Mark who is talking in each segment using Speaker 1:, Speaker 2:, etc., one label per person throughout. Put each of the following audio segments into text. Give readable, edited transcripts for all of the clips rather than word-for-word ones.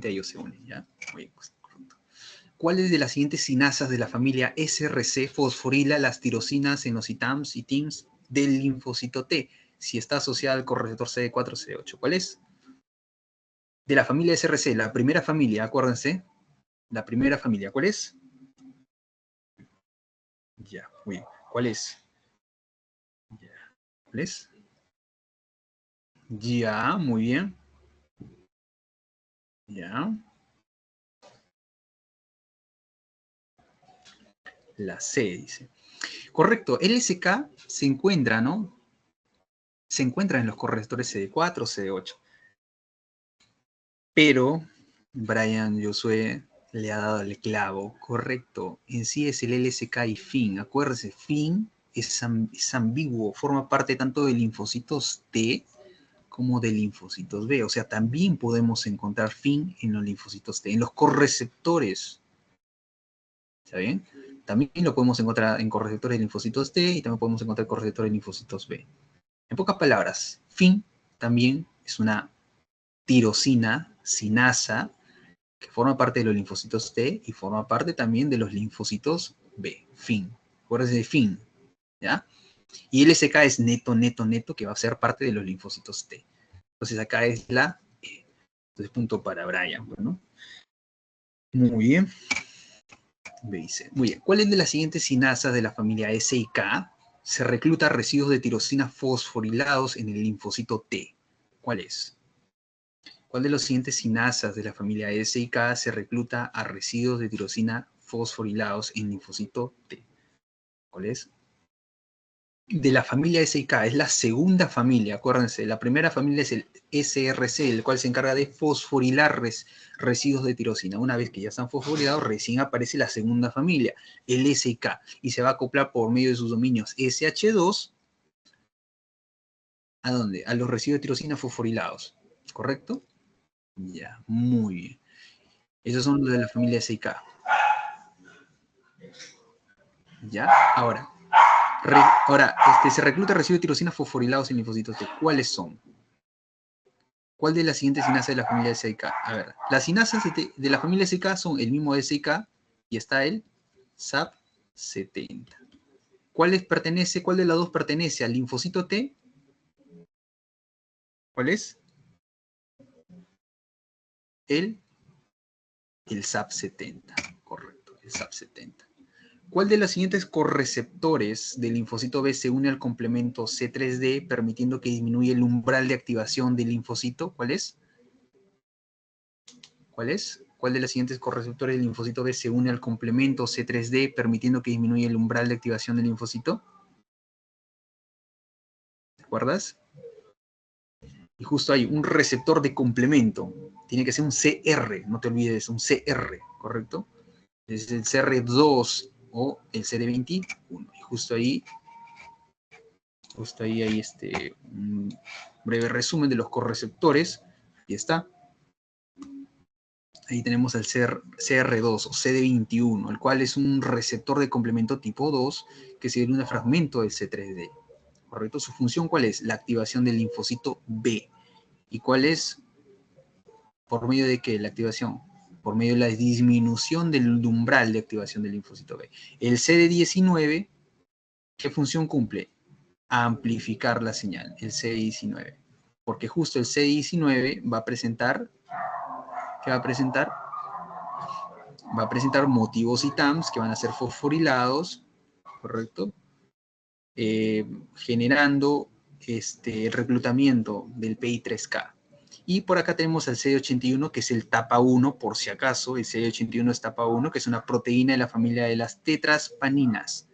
Speaker 1: ellos se unen, ¿ya? Muy bien, pues, correcto. ¿Cuáles de las siguientes sinasas de la familia SRC fosforila las tirosinas en los ITAMs y TIMS del linfocito T si está asociada al correceptor CD4 CD8? ¿Cuál es? De la familia SRC, la primera familia, acuérdense. La primera familia, ¿cuál es? Ya, muy bien. ¿Cuál es? Ya. ¿Cuál es? Ya, muy bien. Ya. La C, dice. Correcto, LSK se encuentra, ¿no? Se encuentra en los correceptores CD4, CD8. Pero Brian Josué le ha dado el clavo. Correcto, en sí es el LSK y FIN. Acuérdese, FIN es ambiguo, forma parte tanto de linfocitos T como de linfocitos B. O sea, también podemos encontrar FIN en los linfocitos T, en los correceptores. ¿Está bien? También lo podemos encontrar en correceptores de linfocitos T y también podemos encontrar correceptores de linfocitos B. En pocas palabras, FIN también es una tirosina, sinasa, que forma parte de los linfocitos T y forma parte también de los linfocitos B. FIN. Acuérdense de FIN, ¿ya? Y LSK es neto, neto, neto, que va a ser parte de los linfocitos T. Entonces acá es la E. Entonces punto para Brian, ¿no? Muy bien. Me dice, muy bien. ¿Cuáles de las siguientes sinasas de la familia S y K se recluta residuos de tirosina fosforilados en el linfocito T? ¿Cuál es? ¿Cuál de las siguientes sinasas de la familia S y K se recluta a residuos de tirosina fosforilados en linfocito T? ¿Cuál es? De la familia S y K, es la segunda familia, acuérdense, la primera familia es el SRC, el cual se encarga de fosforilar residuos de tirosina. Una vez que ya están fosforilados, recién aparece la segunda familia, el S y K, y se va a acoplar por medio de sus dominios SH2, ¿a dónde? A los residuos de tirosina fosforilados, ¿correcto? Ya, muy bien. Esos son los de la familia S y K. ¿Ya? Ahora, se recluta residuos de tirosina fosforilados en linfocitos T. ¿Cuáles son? ¿Cuál de las siguientes sinasas de la familia SIK? A ver, las sinasas de la familia SIK son el mismo SIK y está el SAP70. ¿Cuál de las dos pertenece al linfocito T? ¿Cuál es? El SAP70. Correcto, el SAP70. ¿Cuál de los siguientes correceptores del linfocito B se une al complemento C3D permitiendo que disminuya el umbral de activación del linfocito? ¿Cuál es? ¿Cuál es? ¿Cuál de los siguientes correceptores del linfocito B se une al complemento C3D permitiendo que disminuya el umbral de activación del linfocito? ¿Te acuerdas? Y justo hay un receptor de complemento. Tiene que ser un CR, no te olvides, un CR, ¿correcto? Es el CR2 o el CD21. Y justo ahí hay un breve resumen de los correceptores. Ahí está. Ahí tenemos el CR2 o CD21, el cual es un receptor de complemento tipo 2 que se de un fragmento del C3D. ¿Correcto? ¿Su función cuál es? La activación del linfocito B. ¿Y cuál es? ¿Por medio de qué? La activación. Por medio de la disminución del umbral de activación del linfocito B. El CD19, ¿qué función cumple? Amplificar la señal, el CD19. Porque justo el CD19 va a presentar, ¿qué va a presentar? Va a presentar motivos ITAMs que van a ser fosforilados, ¿correcto? Generando el reclutamiento del PI3K. Y por acá tenemos el CD81, que es el tapa 1, por si acaso, el CD81 es tapa 1, que es una proteína de la familia de las tetraspaninas.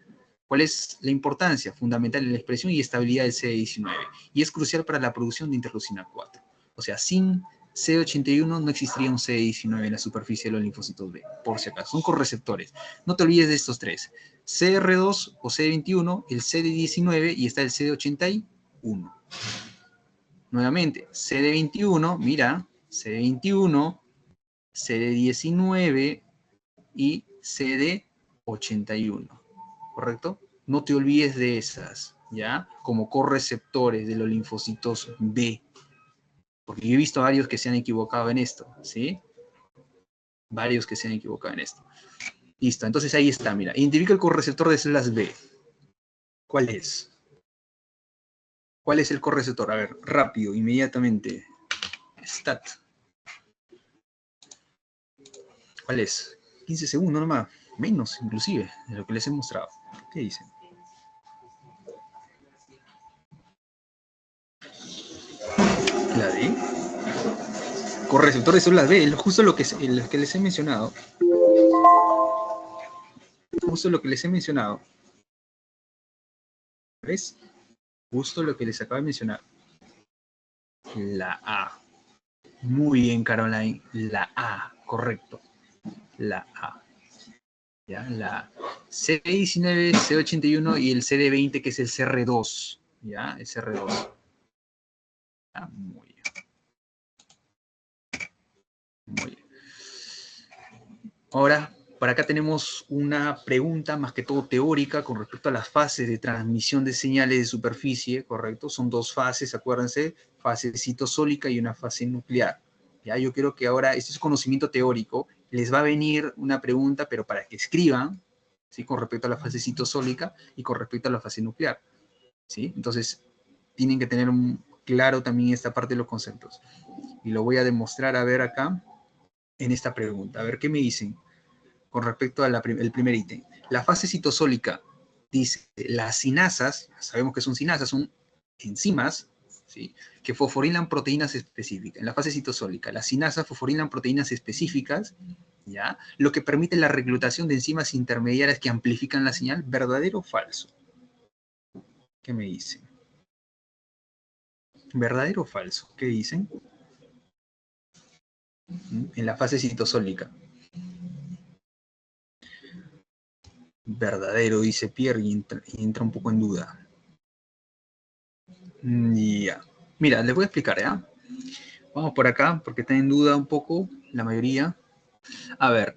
Speaker 1: ¿Cuál es la importancia fundamental en la expresión y estabilidad del CD19? Y es crucial para la producción de interleucina 4. O sea, sin CD81 no existiría un CD19 en la superficie de los linfocitos B, por si acaso. Son correceptores. No te olvides de estos tres. CR2 o CD21, el CD19 y está el CD81. Nuevamente, CD21, mira, CD21, CD19 y CD81. ¿Correcto? No te olvides de esas, ¿ya? Como correceptores de los linfocitos B. Porque yo he visto a varios que se han equivocado en esto, ¿sí? Varios que se han equivocado en esto. Listo, entonces ahí está, mira. Identifica el correceptor de células B. ¿Cuál es? ¿Cuál es el correceptor? A ver, rápido, inmediatamente. Stat. ¿Cuál es? 15 segundos nomás. Menos, inclusive, de lo que les he mostrado. ¿Qué dicen? La D. Correceptor de células B, justo lo que les he mencionado. Justo lo que les he mencionado. ¿Ves? Justo lo que les acabo de mencionar. La A. Muy bien, Caroline. La A, correcto. La A. ¿Ya? La CD19, C81 y el CD20, que es el CR2. ¿Ya? El CR2. ¿Ya? Muy bien. Muy bien. Ahora, por acá tenemos una pregunta más que todo teórica con respecto a las fases de transmisión de señales de superficie, ¿correcto? Son dos fases, acuérdense, fase citosólica y una fase nuclear. Ya, yo creo que ahora, este es conocimiento teórico, les va a venir una pregunta, pero para que escriban, ¿sí? Con respecto a la fase citosólica y con respecto a la fase nuclear, ¿sí? Entonces, tienen que tener claro también esta parte de los conceptos. Y lo voy a demostrar a ver acá en esta pregunta. A ver, ¿qué me dicen con respecto al primer ítem? La fase citosólica dice, las sinasas, sabemos que son sinasas, son enzimas, ¿sí? Que fosforilan proteínas específicas. En la fase citosólica, las sinasas fosforilan proteínas específicas, ¿ya? Lo que permite la reclutación de enzimas intermediarias que amplifican la señal. ¿Verdadero o falso? ¿Qué me dicen? ¿Verdadero o falso? ¿Qué dicen? En la fase citosólica. Verdadero, dice Pierre, y entra un poco en duda. Ya. Mira, les voy a explicar, ¿ya? Vamos por acá, porque está en duda un poco la mayoría. A ver,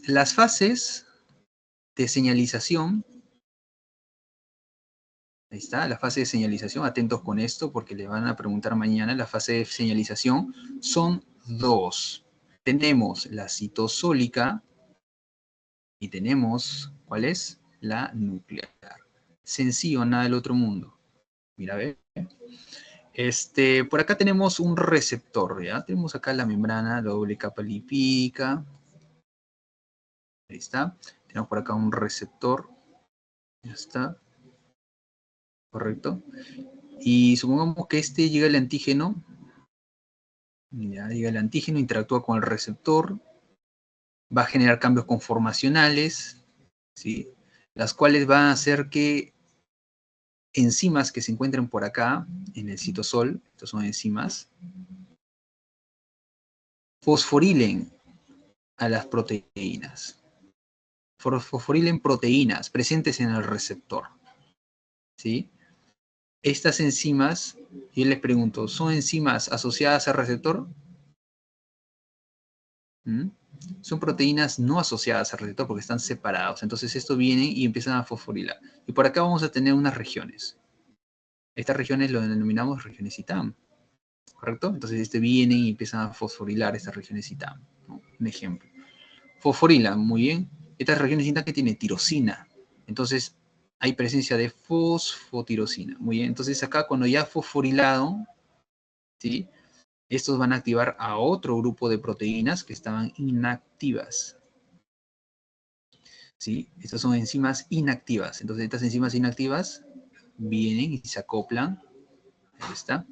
Speaker 1: las fases de señalización, ahí está, la fase de señalización, atentos con esto, porque le van a preguntar mañana, la fase de señalización son dos. Tenemos la citosólica y tenemos, ¿cuál es? La nuclear. Sencillo, nada del otro mundo. Mira, ve. Por acá tenemos un receptor, ¿ya? Tenemos acá la membrana, doble capa lipídica. Ahí está. Tenemos por acá un receptor. Ya está. Correcto. Y supongamos que llega el antígeno. Ya llega el antígeno, interactúa con el receptor. Va a generar cambios conformacionales, ¿sí? Las cuales van a hacer que enzimas que se encuentren por acá, en el citosol, estas son enzimas, fosforilen a las proteínas. Fosforilen proteínas presentes en el receptor, ¿sí? Estas enzimas, yo les pregunto, ¿son enzimas asociadas al receptor? ¿Mm? Son proteínas no asociadas al receptor porque están separados. Entonces esto viene y empiezan a fosforilar. Y por acá vamos a tener unas regiones. Estas regiones lo denominamos regiones ITAM, ¿correcto? Entonces vienen y empiezan a fosforilar estas regiones ITAM, ¿no? Un ejemplo. Fosforilan, muy bien. Estas regiones ITAM que tienen tirosina. Entonces hay presencia de fosfotirosina. Muy bien. Entonces acá cuando ya fosforilado, ¿sí? Estos van a activar a otro grupo de proteínas que estaban inactivas, ¿sí? Estas son enzimas inactivas. Entonces estas enzimas inactivas vienen y se acoplan, ahí está,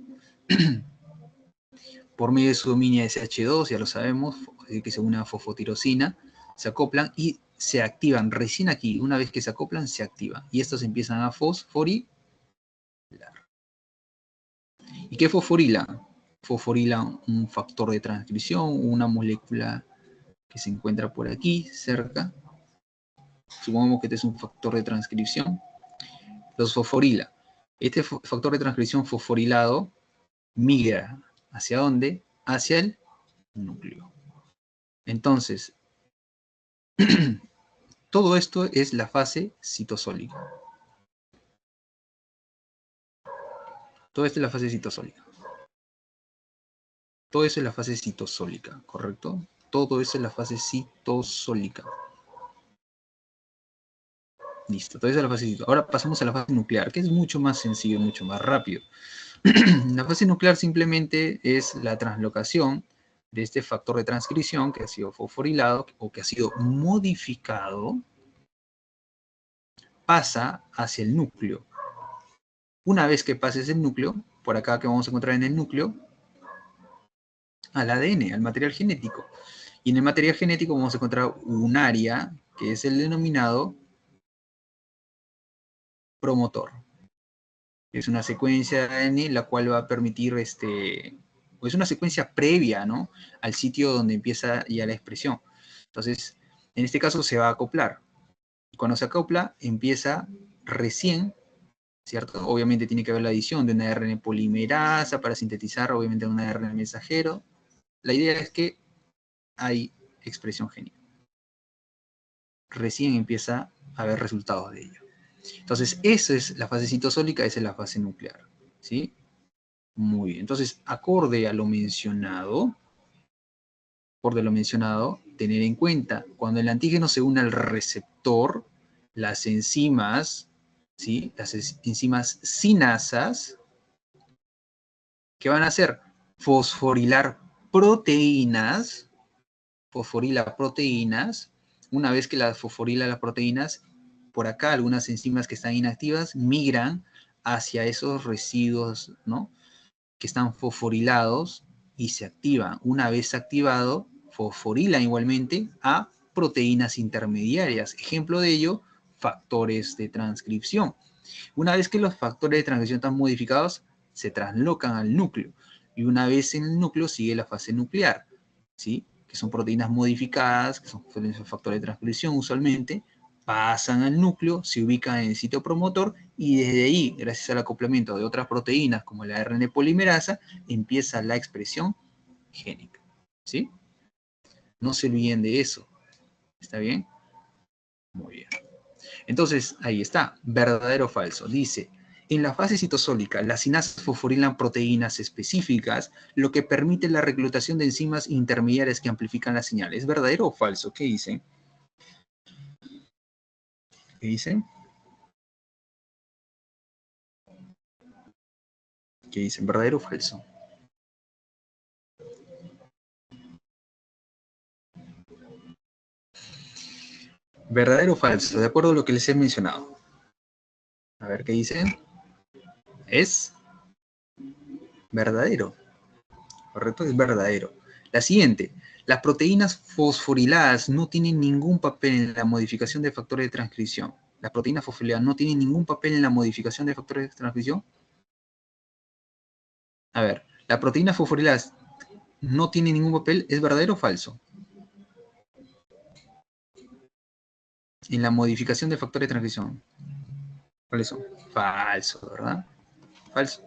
Speaker 1: por medio de su dominio SH2, ya lo sabemos, es decir, que se une a fosfotirosina, se acoplan y se activan. Recién aquí, una vez que se acoplan, se activan. Y estos empiezan a fosforilar. ¿Y qué fosforilan? Fosforilan un factor de transcripción, una molécula que se encuentra por aquí, cerca. Supongamos que este es un factor de transcripción. Los fosforila. Este factor de transcripción fosforilado migra. ¿Hacia dónde? Hacia el núcleo. Entonces, todo esto es la fase citosólica. Todo esto es la fase citosólica. Todo eso es la fase citosólica, ¿correcto? Todo eso es la fase citosólica. Listo, todo eso es la fase citosólica. Ahora pasamos a la fase nuclear, que es mucho más sencillo, mucho más rápido. La fase nuclear simplemente es la translocación de este factor de transcripción que ha sido fosforilado o que ha sido modificado, pasa hacia el núcleo. Una vez que pases el núcleo, por acá que vamos a encontrar en el núcleo, al ADN, al material genético. Y en el material genético vamos a encontrar un área que es el denominado promotor. Es una secuencia de ADN la cual va a permitir, es una secuencia previa, ¿no?, al sitio donde empieza ya la expresión. Entonces, en este caso se va a acoplar. Cuando se acopla, empieza recién, ¿cierto? Obviamente tiene que haber la adición de una ARN polimerasa para sintetizar, obviamente, un ARN mensajero. La idea es que hay expresión génica. Recién empieza a haber resultados de ello. Entonces, esa es la fase citosólica, esa es la fase nuclear, ¿sí? Muy bien. Entonces, acorde a lo mencionado, tener en cuenta, cuando el antígeno se une al receptor, las enzimas, ¿sí?, las enzimas sinasas, ¿qué van a hacer? Fosforilar proteínas, fosforila proteínas. Una vez que las fosforila las proteínas, por acá algunas enzimas que están inactivas migran hacia esos residuos, ¿no?, que están fosforilados y se activan. Una vez activado, fosforilan igualmente a proteínas intermediarias. Ejemplo de ello, factores de transcripción. Una vez que los factores de transcripción están modificados, se translocan al núcleo. Y una vez en el núcleo sigue la fase nuclear, ¿sí?, que son proteínas modificadas, que son factores de transcripción usualmente, pasan al núcleo, se ubican en el sitio promotor y desde ahí, gracias al acoplamiento de otras proteínas como la ARN polimerasa, empieza la expresión génica, ¿sí? No se olviden de eso, ¿está bien? Muy bien. Entonces, ahí está, verdadero o falso. Dice, en la fase citosólica, las sinasas fosforilan proteínas específicas, lo que permite la reclutación de enzimas intermediarias que amplifican la señal. ¿Es verdadero o falso? ¿Qué dicen? ¿Qué dicen? ¿Qué dicen? ¿Verdadero o falso? ¿Verdadero o falso? De acuerdo a lo que les he mencionado. A ver qué dicen. Es verdadero. Correcto, es verdadero. La siguiente. Las proteínas fosforiladas no tienen ningún papel en la modificación de factores de transcripción. Las proteínas fosforiladas no tienen ningún papel en la modificación de factores de transcripción. A ver, ¿la proteína fosforilada no tiene ningún papel? ¿Es verdadero o falso? En la modificación de factores de transcripción. ¿Cuáles son? Falso, ¿verdad? Falso.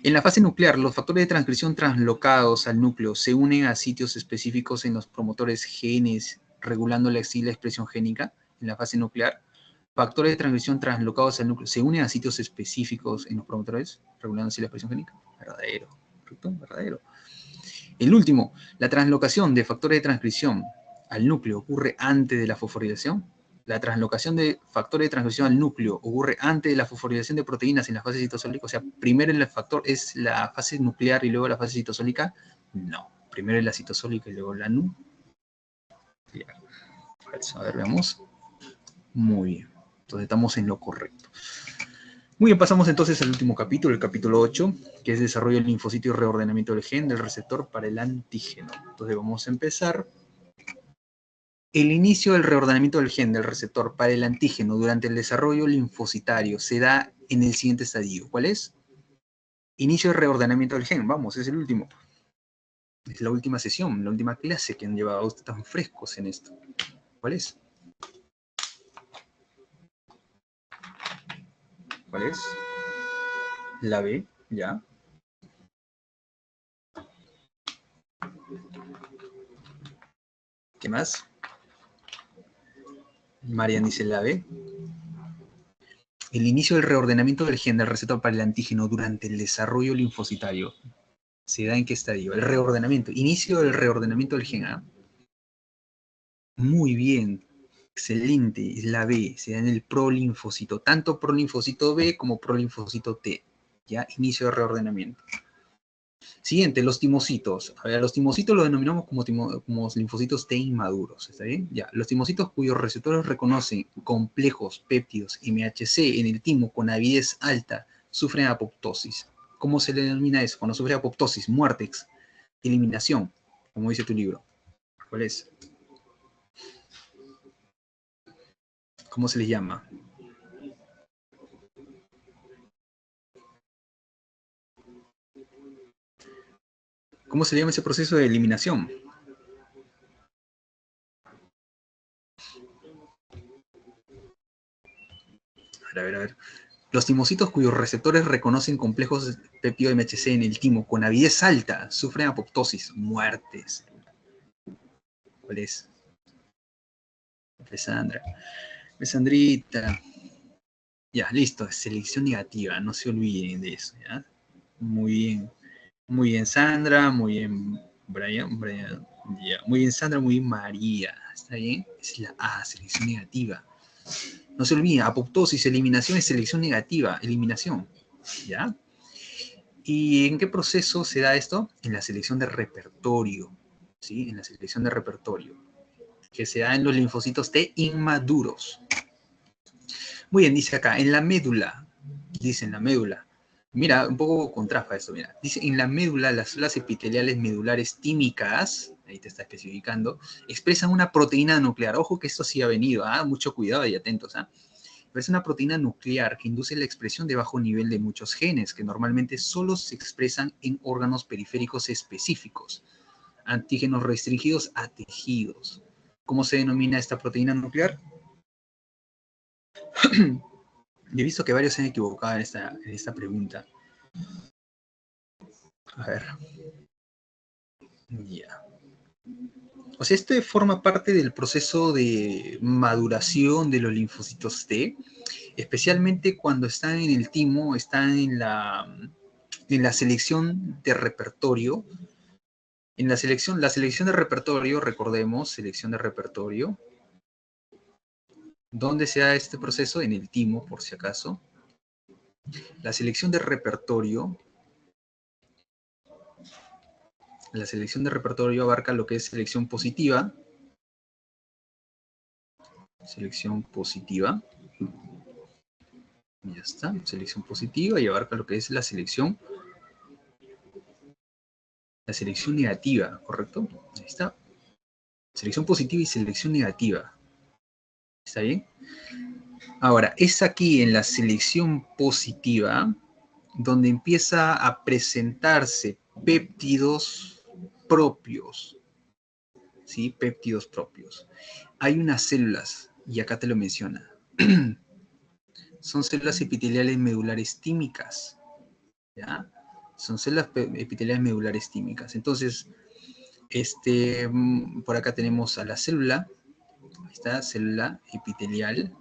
Speaker 1: En la fase nuclear, los factores de transcripción translocados al núcleo se unen a sitios específicos en los promotores genes, regulando la expresión génica. En la fase nuclear, factores de transcripción translocados al núcleo se unen a sitios específicos en los promotores, regulando así la expresión génica. Verdadero. ¿Correcto? Verdadero. El último, la translocación de factores de transcripción al núcleo ocurre antes de la fosforilación. La translocación de factores de transcripción al núcleo ocurre antes de la fosforilación de proteínas en la fase citosólica. O sea, primero el factor es la fase nuclear y luego la fase citosólica. No, primero es la citosólica y luego la nuclear. A ver, veamos. Muy bien, entonces estamos en lo correcto. Muy bien, pasamos entonces al último capítulo, el capítulo 8, que es desarrollo del linfocito y reordenamiento del gen del receptor para el antígeno. Entonces vamos a empezar. El inicio del reordenamiento del gen del receptor para el antígeno durante el desarrollo linfocitario se da en el siguiente estadio. ¿Cuál es? Inicio del reordenamiento del gen. Vamos, es el último. Es la última sesión, la última clase que han llevado ustedes tan frescos en esto. ¿Cuál es? ¿Cuál es? La B, ya. ¿Qué más? Marian dice la B. El inicio del reordenamiento del gen del receptor para el antígeno durante el desarrollo linfocitario. ¿Se da en qué estadio? El reordenamiento. Inicio del reordenamiento del gen. ¿Ah? Muy bien. Excelente. Es la B. Se da en el prolinfocito. Tanto prolinfocito B como prolinfocito T. Ya, inicio de reordenamiento. Siguiente, los timocitos. A ver, los timocitos los denominamos como linfocitos T inmaduros, ¿está bien? Ya, los timocitos cuyos receptores reconocen complejos péptidos MHC en el timo con avidez alta sufren apoptosis. ¿Cómo se le denomina eso? Cuando sufre apoptosis, muertex, eliminación, como dice tu libro. ¿Cuál es? ¿Cómo se les llama? ¿Cómo se le llama ese proceso de eliminación? A ver, a ver. Los timocitos cuyos receptores reconocen complejos péptido MHC en el timo con avidez alta sufren apoptosis, muertes. ¿Cuál es? Alessandra. Alessandrita. Ya, listo. Selección negativa. No se olviden de eso, ¿ya? Muy bien. Muy bien, Sandra. Muy bien, Brian. Brian. Ya. Muy bien, Sandra. Muy bien, María. ¿Está bien? Es la A, selección negativa. No se olviden, apoptosis, eliminación es selección negativa, eliminación. ¿Ya? ¿Y en qué proceso se da esto? En la selección de repertorio. ¿Sí? En la selección de repertorio. Que se da en los linfocitos T inmaduros. Muy bien, dice acá, en la médula, dice en la médula, mira, un poco contrasta esto, mira, dice en la médula las células epiteliales medulares tímicas, ahí te está especificando, expresan una proteína nuclear, ojo que esto sí ha venido, mucho cuidado y atentos, pero es una proteína nuclear que induce la expresión de bajo nivel de muchos genes, que normalmente solo se expresan en órganos periféricos específicos, antígenos restringidos a tejidos. ¿Cómo se denomina esta proteína nuclear? Yo he visto que varios se han equivocado en esta pregunta. A ver. Ya. O sea, este forma parte del proceso de maduración de los linfocitos T, especialmente cuando están en el timo, están en la selección de repertorio. En la selección de repertorio, recordemos, selección de repertorio. ¿Dónde se da este proceso? En el timo, por si acaso. La selección de repertorio. La selección de repertorio abarca lo que es selección positiva. Selección positiva. Ya está. Selección positiva y abarca lo que es la selección negativa, ¿correcto? Ahí está. Selección positiva y selección negativa. ¿Está bien? Ahora, es aquí en la selección positiva donde empieza a presentarse péptidos propios. ¿Sí? Péptidos propios. Hay unas células, y acá te lo menciona. Son células epiteliales medulares tímicas. ¿Ya? Son células epiteliales medulares tímicas. Entonces, por acá tenemos a la célula. Ahí está, célula epitelial.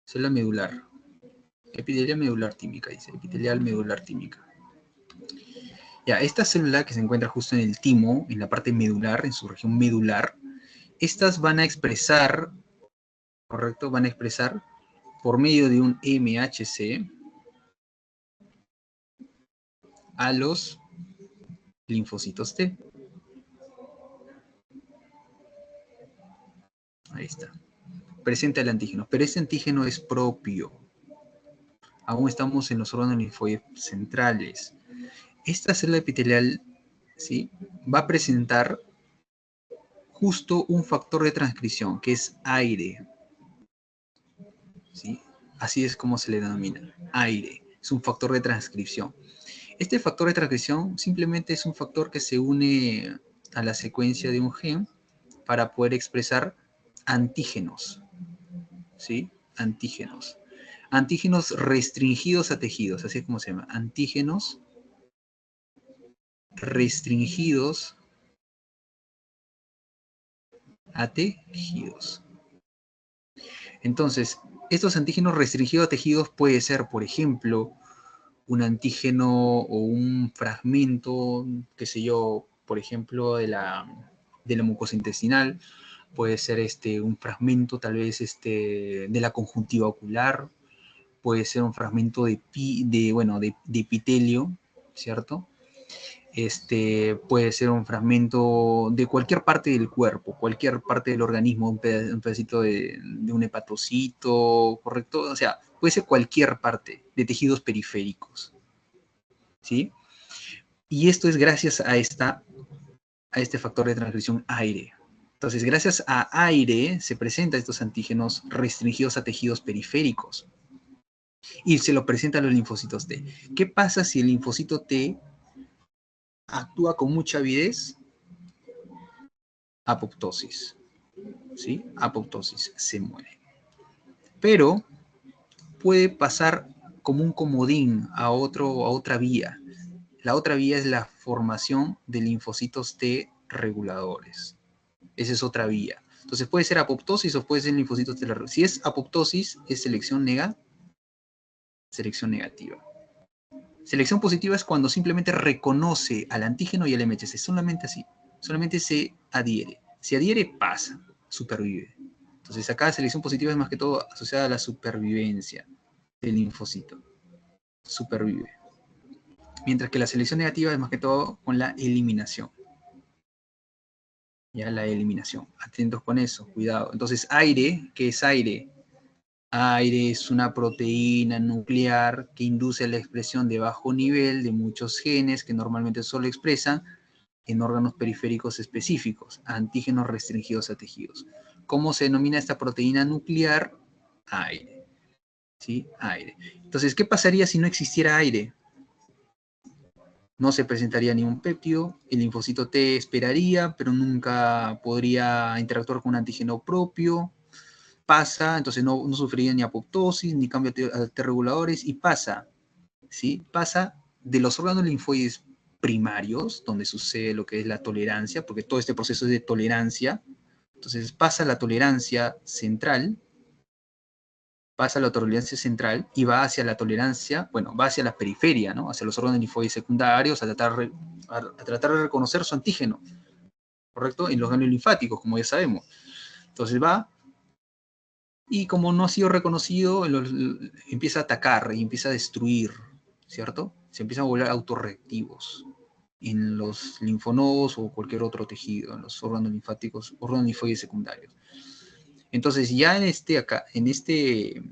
Speaker 1: Célula medular. Epitelial medular tímica, dice. Epitelial medular tímica. Ya, esta célula que se encuentra justo en el timo, en la parte medular, en su región medular, estas van a expresar, ¿correcto? Van a expresar por medio de un MHC a los linfocitos T. Ahí está. Presenta el antígeno, pero este antígeno es propio. Aún estamos en los órganos linfoides centrales. Esta célula epitelial, ¿sí?, va a presentar justo un factor de transcripción, que es aire. ¿Sí? Así es como se le denomina, aire. Es un factor de transcripción. Este factor de transcripción simplemente es un factor que se une a la secuencia de un gen para poder expresar antígenos. ¿Sí? Antígenos. Antígenos restringidos a tejidos, así es como se llama. Antígenos restringidos a tejidos. Entonces, estos antígenos restringidos a tejidos puede ser, por ejemplo, un antígeno o un fragmento, qué sé yo, por ejemplo, de la mucosa intestinal, puede ser un fragmento tal vez de la conjuntiva ocular, puede ser un fragmento de epitelio, ¿cierto? Puede ser un fragmento de cualquier parte del cuerpo, cualquier parte del organismo, un pedacito de un hepatocito, ¿correcto? O sea, puede ser cualquier parte de tejidos periféricos, ¿sí? Y esto es gracias a este factor de transcripción aire. Entonces, gracias a aire se presentan estos antígenos restringidos a tejidos periféricos y se lo presentan los linfocitos T. ¿Qué pasa si el linfocito T actúa con mucha avidez? Apoptosis, ¿sí? Apoptosis, se muere. Pero puede pasar como un comodín a otra vía. La otra vía es la formación de linfocitos T reguladores. Esa es otra vía. Entonces puede ser apoptosis o puede ser linfocitos T reguladores. Si es apoptosis, es selección negativa. Selección positiva es cuando simplemente reconoce al antígeno y al MHC, solamente así, solamente se adhiere. Si adhiere, pasa, supervive. Entonces acá selección positiva es más que todo asociada a la supervivencia del linfocito, supervive. Mientras que la selección negativa es más que todo con la eliminación. Ya la eliminación, atentos con eso, cuidado. Entonces aire, ¿qué es aire? Aire es una proteína nuclear que induce la expresión de bajo nivel de muchos genes que normalmente solo expresan en órganos periféricos específicos, antígenos restringidos a tejidos. ¿Cómo se denomina esta proteína nuclear? Aire. ¿Sí? Aire. Entonces, ¿qué pasaría si no existiera aire? No se presentaría ningún péptido, el linfocito T esperaría, pero nunca podría interactuar con un antígeno propio, pasa, entonces no sufriría ni apoptosis, ni cambio a T reguladores, y pasa, ¿sí? Pasa de los órganos linfoides primarios, donde sucede lo que es la tolerancia, porque todo este proceso es de tolerancia, entonces pasa la tolerancia central, y va hacia la tolerancia, bueno, va hacia la periferia, ¿no? Hacia los órganos linfoides secundarios, a tratar de reconocer su antígeno, ¿correcto? En los ganglios linfáticos, como ya sabemos. Entonces va, y como no ha sido reconocido, empieza a atacar y empieza a destruir, ¿cierto? Se empiezan a volver autorreactivos en los linfonodos o cualquier otro tejido, en los órganos linfáticos, órganos linfoides secundarios. Entonces, ya en este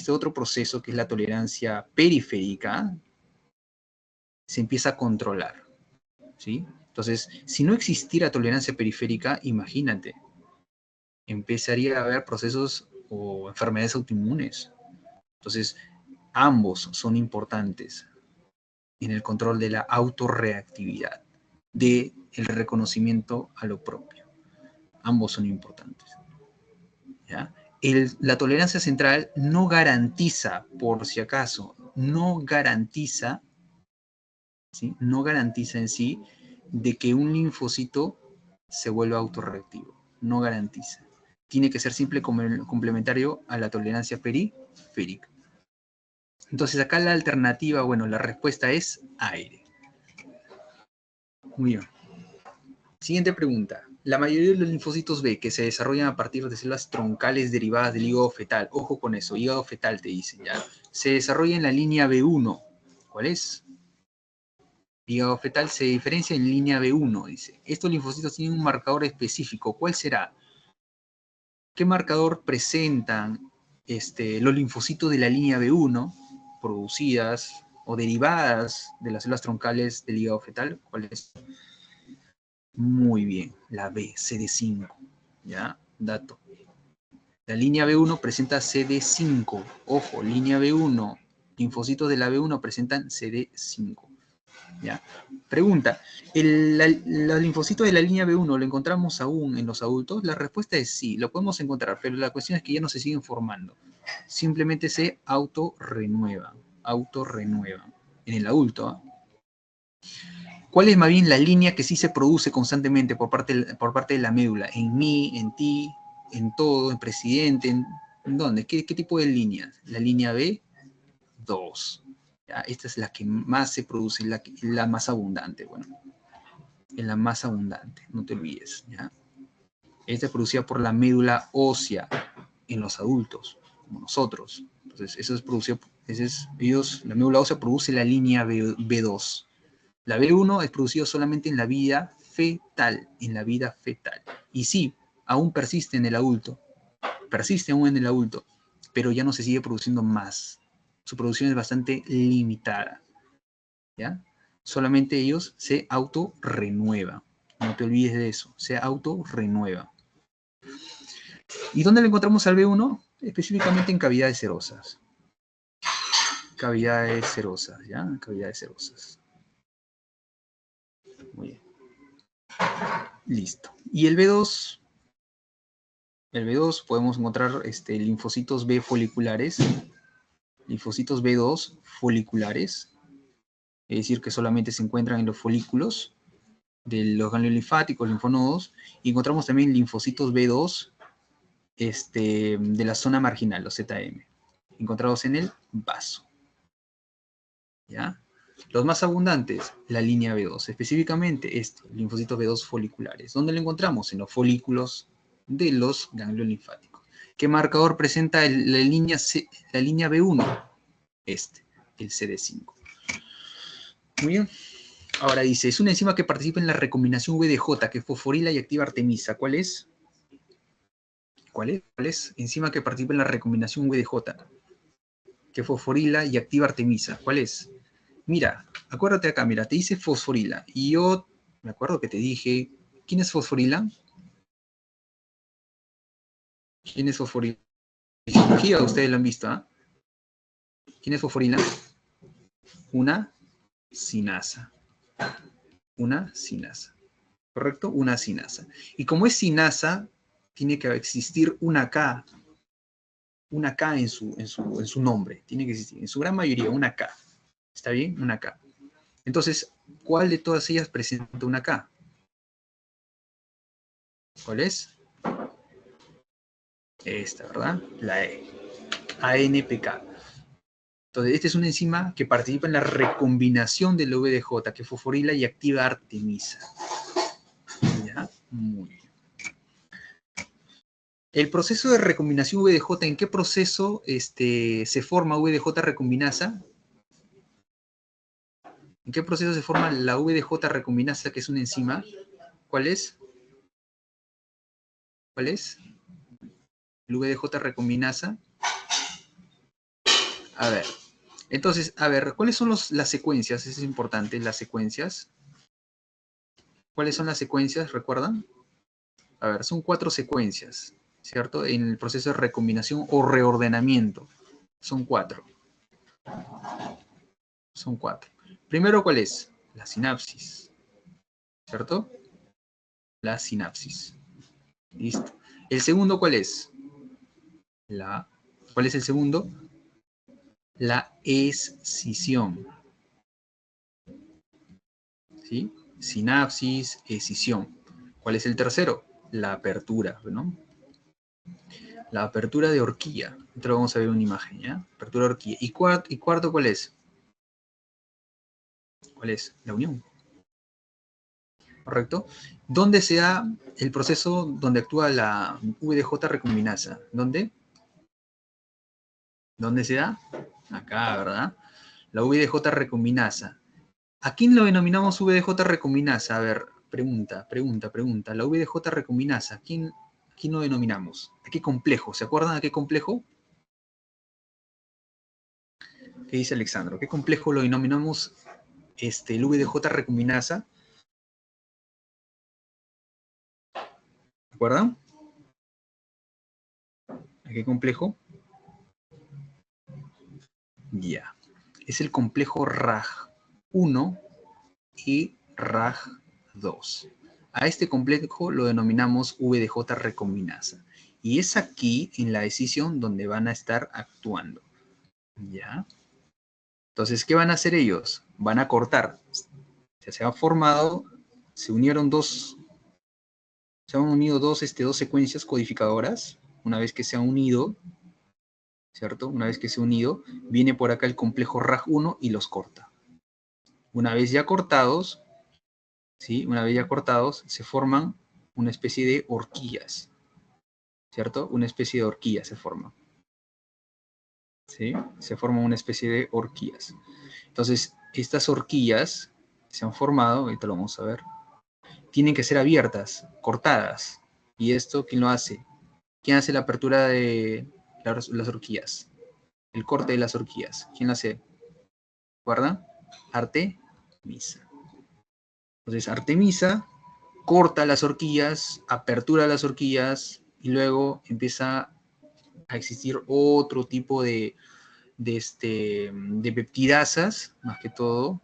Speaker 1: otro proceso, que es la tolerancia periférica, se empieza a controlar, ¿sí? Entonces, si no existiera tolerancia periférica, imagínate, empezaría a haber procesos o enfermedades autoinmunes. Entonces, ambos son importantes en el control de la autorreactividad, del reconocimiento a lo propio. Ambos son importantes. ¿Ya? La tolerancia central no garantiza, por si acaso, no garantiza, ¿sí? No garantiza en sí de que un linfocito se vuelva autorreactivo. No garantiza. Tiene que ser simple complementario a la tolerancia periférica. Entonces acá la alternativa, bueno, la respuesta es aire. Muy bien. Siguiente pregunta. La mayoría de los linfocitos B que se desarrollan a partir de células troncales derivadas del hígado fetal, ojo con eso, hígado fetal te dicen, ¿ya? Se desarrolla en la línea B1. ¿Cuál es? Hígado fetal se diferencia en línea B1, dice. Estos linfocitos tienen un marcador específico. ¿Cuál será? ¿Qué marcador presentan los linfocitos de la línea B1 producidas o derivadas de las células troncales del hígado fetal? ¿Cuál es? Muy bien, la B, CD5. ¿Ya? Dato. La línea B1 presenta CD5. Ojo, línea B1. Linfocitos de la B1 presentan CD5. ¿Ya? Pregunta, ¿los linfocitos de la línea B1 lo encontramos aún en los adultos? La respuesta es sí, lo podemos encontrar, pero la cuestión es que ya no se siguen formando. Simplemente se autorrenuevan. Autorrenuevan. En el adulto, ¿eh? ¿Cuál es más bien la línea que sí se produce constantemente por parte de la médula? En mí, en ti, en todo, en presidente, ¿en dónde? ¿Qué tipo de líneas? La línea B2. ¿Ya? Esta es la que más se produce, la más abundante. Bueno, es la más abundante, no te olvides. ¿Ya? Esta es producida por la médula ósea en los adultos, como nosotros. Entonces, eso es producido, la médula ósea produce la línea B2. La B1 es producida solamente en la vida fetal, Y sí, aún persiste en el adulto, pero ya no se sigue produciendo más. Su producción es bastante limitada, ¿ya? Solamente ellos se autorrenuevan. No te olvides de eso, se autorrenuevan. ¿Y dónde le encontramos al B1? Específicamente en cavidades serosas. Cavidades serosas, ¿ya? Cavidades serosas. Muy bien. Listo. ¿Y el B2? El B2 podemos encontrar linfocitos B foliculares. Linfocitos B2 foliculares. Es decir, que solamente se encuentran en los folículos de los ganglios linfáticos, linfonodos. Y encontramos también linfocitos B2 de la zona marginal, los ZM, encontrados en el vaso. ¿Ya? Los más abundantes, la línea B2, específicamente linfocitos B2 foliculares. ¿Dónde lo encontramos? En los folículos de los ganglios linfáticos. ¿Qué marcador presenta la línea B1? El CD5. Muy bien. Ahora dice, es una enzima que participa en la recombinación VDJ, que fosforila y activa artemisa. ¿Cuál es? ¿Cuál es? Enzima que participa en la recombinación VDJ, que fosforila y activa artemisa. ¿Cuál es? Mira, acuérdate acá, mira, te dice fosforila. Y yo me acuerdo que te dije, ¿quién es fosforila? ¿Quién es fosforila? En cirugía ustedes lo han visto, ¿ah? ¿Quién es fosforila? Una sinasa. Una sinasa. ¿Correcto? Una sinasa. Y como es sinasa, tiene que existir una K. Una K en su nombre. Tiene que existir. En su gran mayoría, una K. ¿Está bien? Una K. Entonces, ¿cuál de todas ellas presenta una K? ¿Cuál es? Esta, ¿verdad? La E. ANPK. Entonces, esta es una enzima que participa en la recombinación del VDJ, que fosforila y activa artemisa. ¿Ya? Muy bien. El proceso de recombinación VDJ, ¿en qué proceso se forma VDJ recombinasa? ¿En qué proceso se forma la VDJ recombinasa, que es una enzima? ¿Cuál es? ¿Cuál es? El VDJ recombinasa. A ver. Entonces, a ver, ¿cuáles son las secuencias? Eso es importante, las secuencias. ¿Cuáles son las secuencias? ¿Recuerdan? A ver, son 4 secuencias, ¿cierto? En el proceso de recombinación o reordenamiento. Son 4. Son 4. Primero, ¿cuál es? La sinapsis, ¿cierto? La sinapsis. Listo. ¿El segundo cuál es? ¿Cuál es el segundo? La escisión. ¿Sí? Sinapsis, escisión. ¿Cuál es el tercero? La apertura, ¿no? La apertura de horquilla. Entonces vamos a ver una imagen, ¿ya? Apertura de horquilla. ¿Y cuarto cuál es? ¿Cuál es? La unión. ¿Correcto? ¿Dónde se da el proceso donde actúa la VDJ recombinasa? ¿Dónde? ¿Dónde se da? Acá, ¿verdad? La VDJ recombinasa. ¿A quién lo denominamos VDJ recombinasa? A ver, pregunta. La VDJ recombinasa, ¿a quién lo denominamos? ¿A qué complejo? ¿Se acuerdan a qué complejo? ¿Qué dice Alexandro? ¿Qué complejo lo denominamos el VDJ recombinasa? ¿Se acuerdan? ¿A qué complejo? Ya. Es el complejo RAG1 y RAG2. A este complejo lo denominamos VDJ recombinasa. Y es aquí, en la decisión, donde van a estar actuando. ¿Ya? Entonces, ¿qué van a hacer ellos? Van a cortar. Se han formado, se han unido dos secuencias codificadoras. Una vez que se han unido, ¿cierto? Una vez que se ha unido, viene por acá el complejo RAG1 y los corta. Una vez ya cortados, ¿sí? Una vez ya cortados, se forman una especie de horquillas, ¿cierto? Una especie de horquilla se forma, ¿sí? Se forma una especie de horquillas. Entonces, estas horquillas se han formado, ahorita lo vamos a ver, tienen que ser abiertas, cortadas. ¿Y esto quién lo hace? ¿Quién hace la apertura de las horquillas? El corte de las horquillas. ¿Quién lo hace? ¿Guarda? Artemisa. Entonces, Artemisa corta las horquillas, apertura las horquillas y luego empieza a existir otro tipo de peptidasas, más que todo,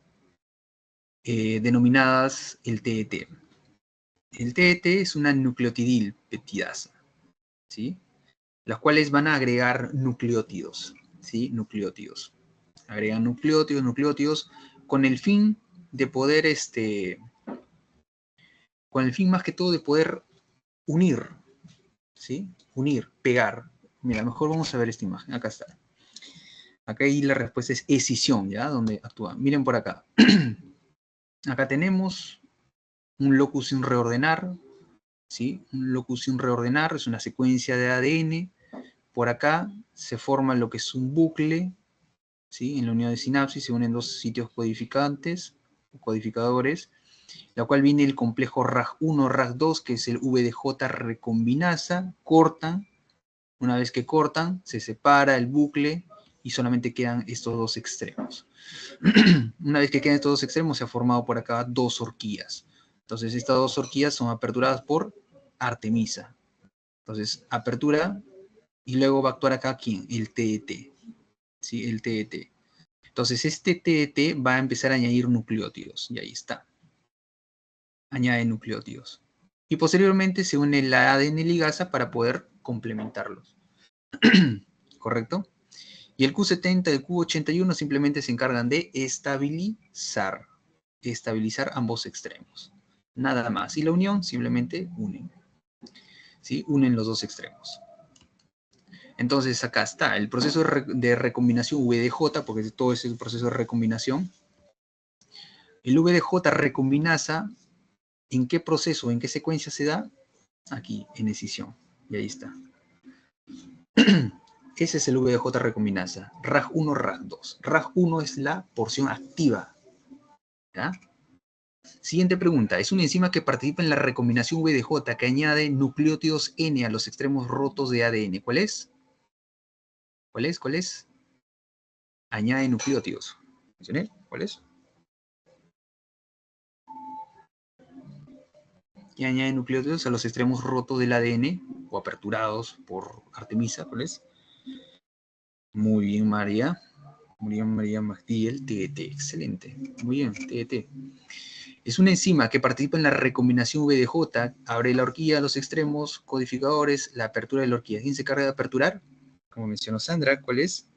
Speaker 1: denominadas el TET. El TET es una nucleotidil peptidasa, ¿sí? Las cuales van a agregar nucleótidos, ¿sí? Nucleótidos. Agregan nucleótidos, con el fin de poder, con el fin más que todo de poder unir, ¿sí? Unir, pegar. Mira, mejor vamos a ver esta imagen. Acá está. Acá ahí la respuesta es escisión, ¿ya? Donde actúa. Miren por acá. Acá tenemos un locus sin reordenar, ¿sí? Un locus sin reordenar es una secuencia de ADN. Por acá se forma lo que es un bucle, ¿sí? En la unión de sinapsis se unen dos sitios codificantes, o codificadores, la cual viene el complejo RAG1, RAG2, que es el VDJ recombinasa, cortan. Una vez que cortan, se separa el bucle y solamente quedan estos dos extremos. Una vez que quedan estos dos extremos, se ha formado por acá dos horquillas. Entonces, estas dos horquillas son aperturadas por Artemisa. Entonces, apertura y luego va a actuar acá, ¿quién? El TET. ¿Sí? El TET. Entonces, este TET va a empezar a añadir nucleótidos. Y ahí está. Añade nucleótidos. Y posteriormente se une la ADN ligasa para poder complementarlos. ¿Correcto? Y el Q70 y el Q81 simplemente se encargan de estabilizar ambos extremos. Nada más. Y la unión simplemente unen. ¿Sí? Unen los dos extremos. Entonces acá está el proceso de recombinación VDJ, porque todo es el proceso de recombinación. El VDJ recombinasa, ¿en qué proceso, en qué secuencia se da? Aquí, en escisión. Y ahí está. Ese es el VDJ recombinasa. RAG1, RAG2. RAG1 es la porción activa. ¿Ya? Siguiente pregunta. Es una enzima que participa en la recombinación VDJ que añade nucleótidos N a los extremos rotos de ADN. ¿Cuál es? ¿Cuál es? ¿Cuál es? Añade nucleótidos. ¿Mencioné? ¿Cuál es? Y añade nucleótidos a los extremos rotos del ADN o aperturados por Artemisa. ¿Cuál es? Muy bien, María. Muy bien, María Magdiel. TET. Excelente. Muy bien, TET. Es una enzima que participa en la recombinación VDJ, abre la horquilla a los extremos, codificadores, la apertura de la horquilla. ¿Quién se encarga de aperturar? Como mencionó Sandra, ¿cuál es?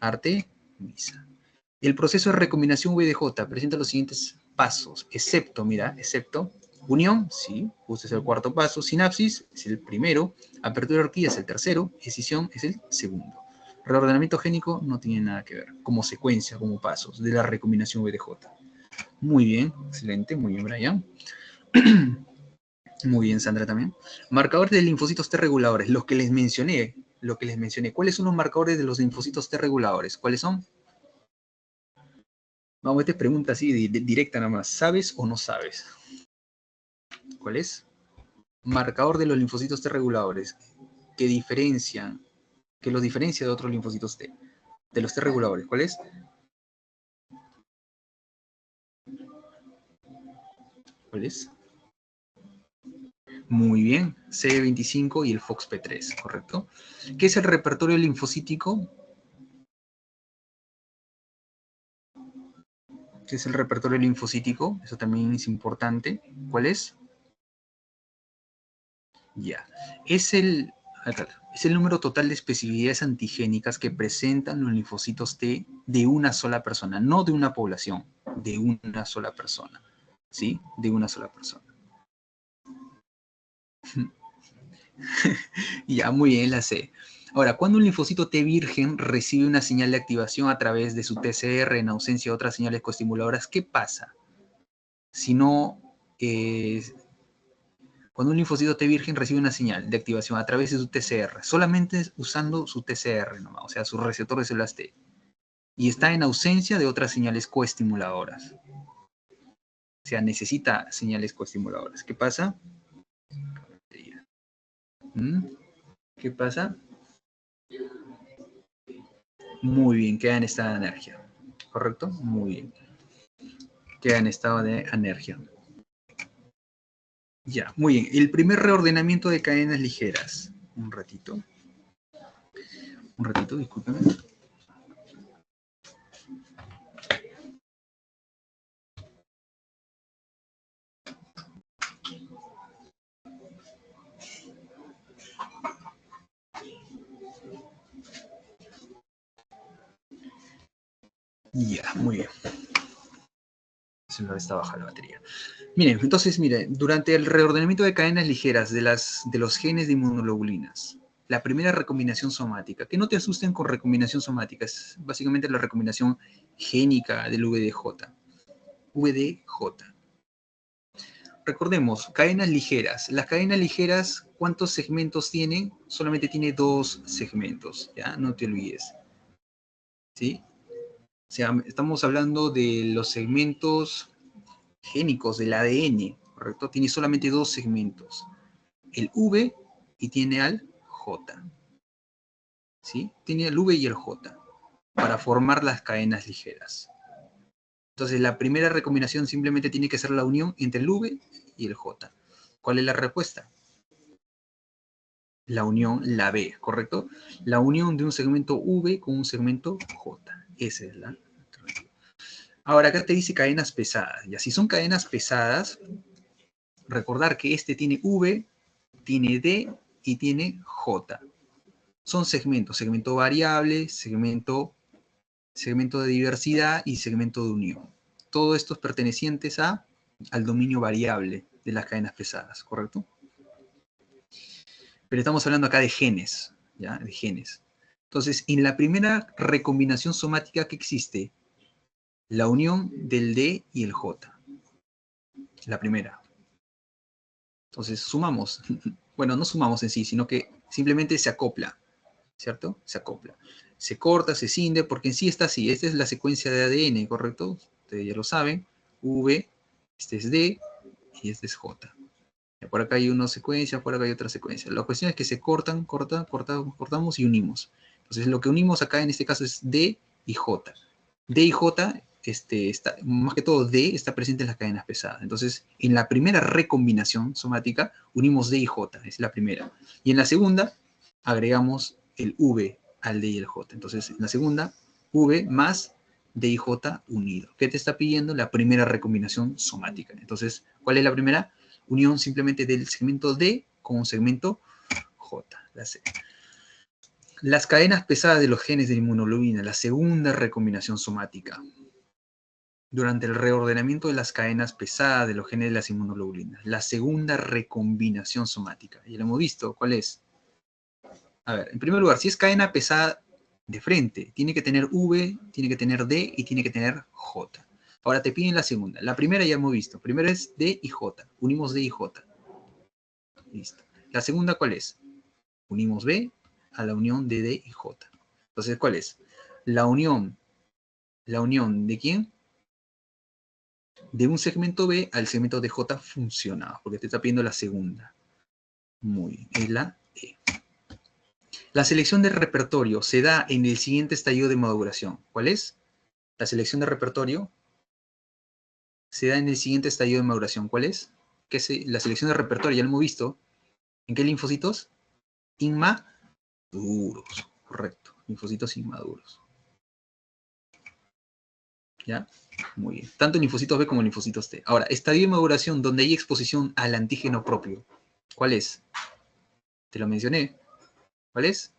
Speaker 1: Artemisa. El proceso de recombinación VDJ presenta los siguientes pasos, excepto, mira, excepto, unión, sí, justo es el cuarto paso, sinapsis es el primero, apertura de horquilla es el tercero, escisión es el segundo. Reordenamiento génico no tiene nada que ver, como secuencia, como pasos de la recombinación VDJ. Muy bien, excelente, muy bien, Brian. Muy bien, Sandra también. Marcadores de linfocitos T reguladores, los que les mencioné, ¿Cuáles son los marcadores de los linfocitos T reguladores? ¿Cuáles son? Vamos, esta pregunta así, directa nada más. ¿Sabes o no sabes? ¿Cuál es? Marcador de los linfocitos T reguladores, que diferencian, que los diferencia de otros linfocitos T, de los T reguladores. ¿Cuál es? ¿Cuál es? Muy bien, CD25 y el FOXP3, ¿correcto? ¿Qué es el repertorio linfocítico? ¿Qué es el repertorio linfocítico? Eso también es importante. ¿Cuál es? Ya. Es el, es el número total de especificidades antigénicas que presentan los linfocitos T de una sola persona, no de una población, de una sola persona. ¿Sí? De una sola persona. Ya, muy bien, la sé. Ahora, cuando un linfocito T virgen recibe una señal de activación a través de su TCR en ausencia de otras señales coestimuladoras, ¿qué pasa? Si no, Cuando un linfocito T virgen recibe una señal de activación a través de su TCR, solamente usando su TCR nomás, o sea, su receptor de células T, y está en ausencia de otras señales coestimuladoras. O sea, necesita señales coestimuladoras. ¿Qué pasa? ¿Qué pasa? Muy bien, queda en estado de energía. ¿Correcto? Muy bien. Queda en estado de energía. Ya, muy bien. El primer reordenamiento de cadenas ligeras. Un ratito, discúlpeme. Ya, muy bien. Se me está baja la batería. Miren, entonces, miren, durante el reordenamiento de cadenas ligeras de los genes de inmunoglobulinas, la primera recombinación somática, que no te asusten con recombinación somática, es básicamente la recombinación génica del VDJ. VDJ. Recordemos, cadenas ligeras. Las cadenas ligeras, ¿cuántos segmentos tienen? Solamente tiene 2 segmentos, ¿ya? No te olvides. ¿Sí? O sea, estamos hablando de los segmentos génicos del ADN, ¿correcto? Tiene solamente 2 segmentos, el V y tiene al J, ¿sí? Tiene el V y el J para formar las cadenas ligeras. Entonces, la primera recombinación simplemente tiene que ser la unión entre el V y el J. ¿Cuál es la respuesta? La unión, la B, ¿correcto? La unión de un segmento V con un segmento J. Esa es la alternativa. Ahora, acá te dice cadenas pesadas. Y así son cadenas pesadas, recordar que este tiene V, tiene D y tiene J. Son segmentos, segmento variable, segmento de diversidad y segmento de unión. Todos estos pertenecientes al dominio variable de las cadenas pesadas, ¿correcto? Pero estamos hablando acá de genes, ¿ya? De genes. Entonces, en la primera recombinación somática que existe, la unión del D y el J. La primera. Entonces, sumamos. Bueno, no sumamos en sí, sino que simplemente se acopla, ¿cierto? Se acopla. Se corta, se cinde, porque en sí está así. Esta es la secuencia de ADN, ¿correcto? Ustedes ya lo saben. V, este es D y este es J. Por acá hay una secuencia, por acá hay otra secuencia. La cuestión es que se cortamos y unimos. Entonces lo que unimos acá en este caso es D y J. D y J, más que todo D está presente en las cadenas pesadas. Entonces en la primera recombinación somática unimos D y J, es la primera. Y en la segunda agregamos el V al D y el J. Entonces en la segunda, V más D y J unido. ¿Qué te está pidiendo? La primera recombinación somática. Entonces, ¿cuál es la primera? Unión simplemente del segmento D con un segmento J, la C. Las cadenas pesadas de los genes de inmunoglobulina, la segunda recombinación somática. Durante el reordenamiento de las cadenas pesadas de los genes de las inmunoglobulinas, la segunda recombinación somática. Ya lo hemos visto, ¿cuál es? A ver, en primer lugar, si es cadena pesada de frente, tiene que tener V, tiene que tener D y tiene que tener J. Ahora te piden la segunda. La primera ya hemos visto. Primera es D y J. Unimos D y J. Listo. La segunda, ¿cuál es? Unimos B a la unión de D y J. Entonces, ¿cuál es? La unión ¿de quién? De un segmento B al segmento de J funcionado, porque te está pidiendo la segunda. Muy bien, es la E. La selección de repertorio se da en el siguiente estadio de maduración. ¿Cuál es? La selección de repertorio se da en el siguiente estadio de maduración. ¿Cuál es? La selección de repertorio, ya lo hemos visto. ¿En qué linfocitos? Inmaduros. Correcto. Linfocitos inmaduros. ¿Ya? Muy bien. Tanto linfocitos B como linfocitos T. Ahora, estadio de maduración donde hay exposición al antígeno propio. ¿Cuál es? Te lo mencioné. ¿Cuál es?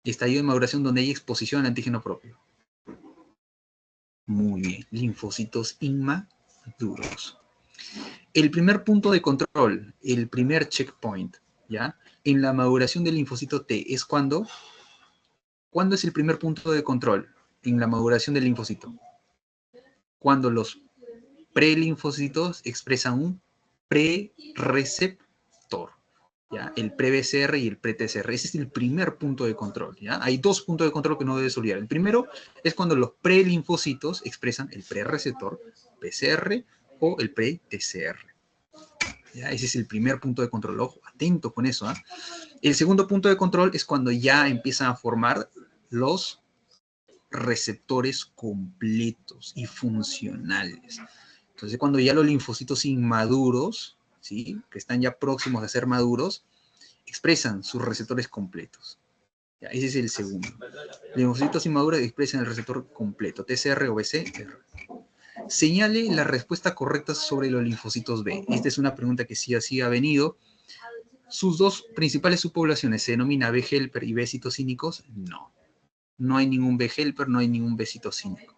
Speaker 1: Estadio de maduración donde hay exposición al antígeno propio. Muy bien. Linfocitos inmaduros. El primer punto de control, el primer checkpoint, ¿ya? En la maduración del linfocito T es cuando. ¿Cuándo es el primer punto de control en la maduración del linfocito? Cuando los prelinfocitos expresan un prereceptor, ¿ya? El pre-BCR y el pre-TCR. Ese es el primer punto de control, ¿ya? Hay dos puntos de control que no debes olvidar. El primero es cuando los prelinfocitos expresan el prereceptor, PCR, o el pre-TCR. ¿Ya? Ese es el primer punto de control. Ojo, atento con eso, ¿eh? El segundo punto de control es cuando ya empiezan a formar los receptores completos y funcionales. Entonces, cuando ya los linfocitos inmaduros, ¿sí?, que están ya próximos a ser maduros, expresan sus receptores completos. Ya, ese es el segundo. Los linfocitos inmaduros expresan el receptor completo, TCR o BCR. Señale la respuesta correcta sobre los linfocitos B. Esta es una pregunta que sí así ha venido. ¿Sus dos principales subpoblaciones se denomina B helper y B citocínicos? No. No hay ningún B helper, no hay ningún B citocínico.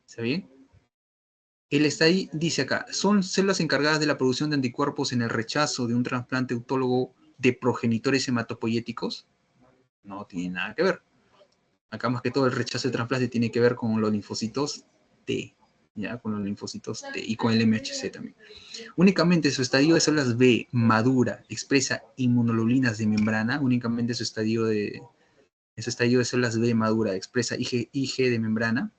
Speaker 1: ¿Está bien? El estadio dice acá, ¿son células encargadas de la producción de anticuerpos en el rechazo de un trasplante autólogo de progenitores hematopoyéticos? No tiene nada que ver. Acá más que todo el rechazo de trasplante tiene que ver con los linfocitos T, ¿ya? Con los linfocitos T y con el MHC también. Únicamente su estadio de células B madura expresa inmunoglobulinas de membrana, únicamente su estadio de células B madura expresa IG de membrana.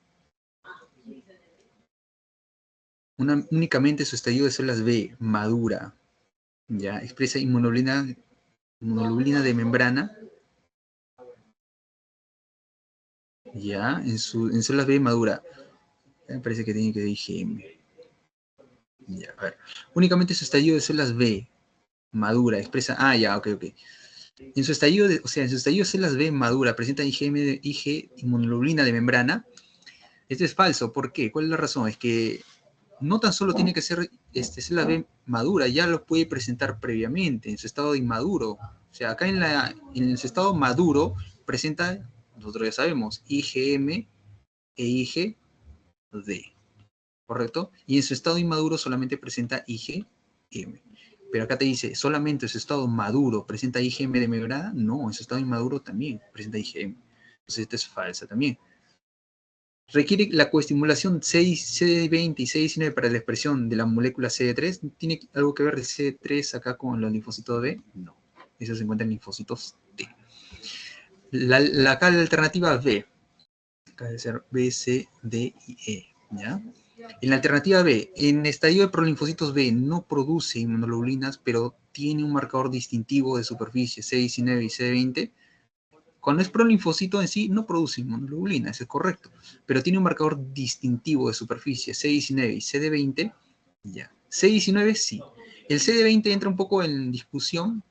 Speaker 1: Únicamente su estadio de células B madura, ya, expresa inmunoglobulina de membrana, ya, en células B madura. Me parece que tiene que ser IgM. Ya, a ver. Únicamente su estadio de células B madura expresa, ya, ok. En su estadio de células B madura presenta IG inmunoglobulina de membrana. Esto es falso. ¿Por qué? ¿Cuál es la razón? Es que no tan solo tiene que ser célula B madura, ya lo puede presentar previamente, en su estado de inmaduro. O sea, acá en su estado maduro presenta, nosotros ya sabemos, IgM e IgD, ¿correcto? Y en su estado inmaduro solamente presenta IgM. Pero acá te dice, solamente en su estado maduro presenta IgM de membrana. No, en su estado inmaduro también presenta IgM. Entonces esto es falsa también. ¿Requiere la coestimulación CD20 y CD19 para la expresión de la molécula CD3? ¿Tiene algo que ver el CD3 acá con los linfocitos B? No. Eso se encuentra en linfocitos T. Acá la alternativa B. Acá debe ser B, C, D y E. ¿Ya? En la alternativa B, en estadio de prolinfocitos B no produce inmunoglobulinas, pero tiene un marcador distintivo de superficie CD19 y CD20. Cuando es prolinfocito en sí, no produce inmunoglobulina, eso es correcto. Pero tiene un marcador distintivo de superficie, CD19 y CD20, ya. CD19 sí. El CD20 entra un poco en discusión,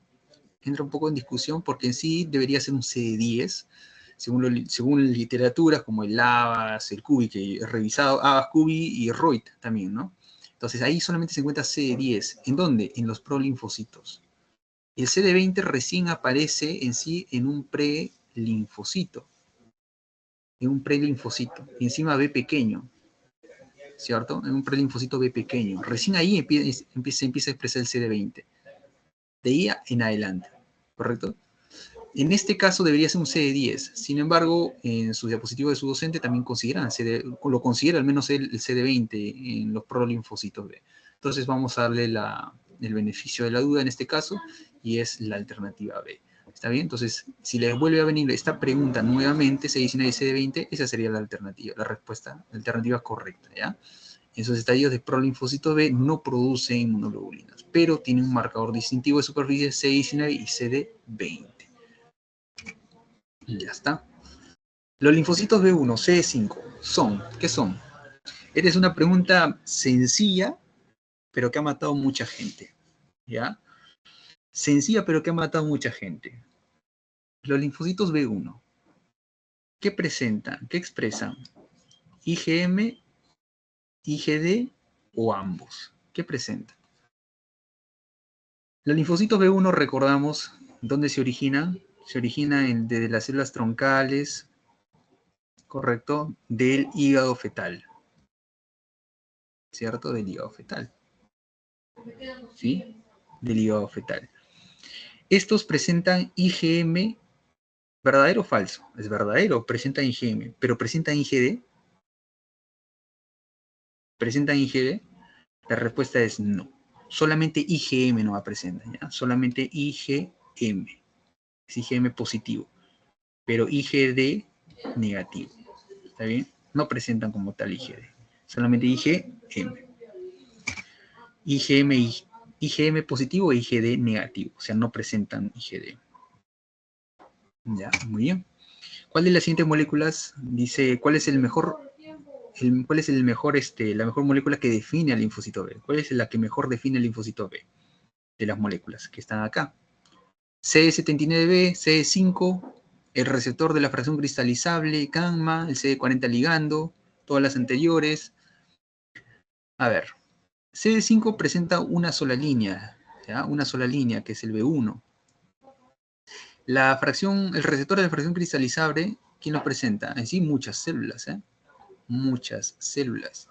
Speaker 1: porque en sí debería ser un CD10, según literaturas como el Abbas, el Cubi, que he revisado, Abbas, Cubi y Reut también, ¿no? Entonces ahí solamente se encuentra CD10. ¿En dónde? En los prolinfocitos. El CD20 recién aparece en sí en un prelinfocito. En un prelinfocito. Y encima B pequeño. ¿Cierto? En un prelinfocito B pequeño. Recién ahí empieza a expresar el CD20. De ahí en adelante. ¿Correcto? En este caso debería ser un CD10. Sin embargo, en su diapositivo de su docente también lo considera al menos el CD20 en los prolinfocitos B. Entonces vamos a darle el beneficio de la duda en este caso, y es la alternativa B. ¿Está bien? Entonces, si les vuelve a venir esta pregunta nuevamente, CD19 y CD20, esa sería la alternativa, la respuesta, la alternativa correcta, ¿ya? Esos estadios de prolinfocitos B no producen inmunoglobulinas, pero tienen un marcador distintivo de superficie CD19 y CD20. Y ya está. Los linfocitos B1, CD5, ¿qué son? Esta es una pregunta sencilla, pero que ha matado mucha gente, ¿ya? Sencilla, pero que ha matado mucha gente. Los linfocitos B1, ¿qué presentan? ¿Qué expresan? ¿IgM, IgD o ambos? ¿Qué presentan? Los linfocitos B1, recordamos, ¿dónde se originan? Se originan desde las células troncales, ¿correcto? Del hígado fetal, ¿cierto? Del hígado fetal. ¿Sí? Del hígado fetal. Estos presentan IgM, ¿verdadero o falso? Es verdadero, presentan IgM, pero presentan IgD. ¿Presentan IgD? La respuesta es no. Solamente IgM no va a presentar, ¿ya? Solamente IgM. Es IgM positivo. Pero IgD negativo. ¿Está bien? No presentan como tal IgD. Solamente IgM. IgM positivo e IgD negativo. O sea, no presentan IgD. Ya, muy bien. ¿Cuál de las siguientes moléculas dice, cuál es el mejor, la mejor molécula que define al linfocito B? ¿Cuál es la que mejor define al linfocito B? De las moléculas que están acá. CD79B, CD5, el receptor de la fracción cristalizable, gamma, el CD40 ligando, todas las anteriores. A ver, CD5 presenta una sola línea, ¿ya? Una sola línea, que es el B1. La fracción, el receptor de la fracción cristalizable, ¿quién lo presenta? En sí, muchas células, ¿eh? Muchas células.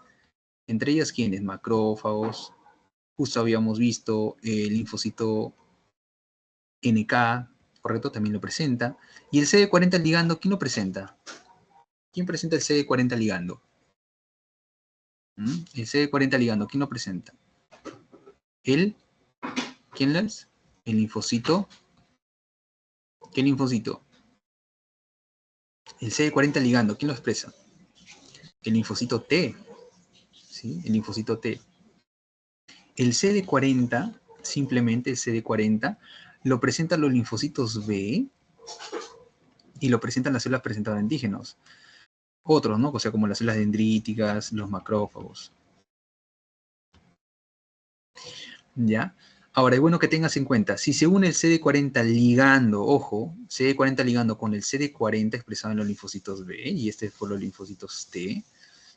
Speaker 1: Entre ellas, ¿quiénes? Macrófagos. Justo habíamos visto el linfocito NK, ¿correcto? También lo presenta. Y el CD40 ligando, ¿quién lo presenta? ¿Quién presenta el CD40 ligando? El CD40 ligando, ¿quién lo presenta? ¿Quién es? El linfocito. ¿Qué linfocito? El CD40 ligando, ¿quién lo expresa? El linfocito T, ¿sí? El linfocito T. El CD40, simplemente el CD40, lo presentan los linfocitos B y lo presentan las células presentadoras de antígenos. Otros, ¿no? O sea, como las células dendríticas, los macrófagos. ¿Ya? Ahora, es bueno que tengas en cuenta, si se une el CD40 ligando, ojo, CD40 ligando con el CD40 expresado en los linfocitos B, y este es por los linfocitos T,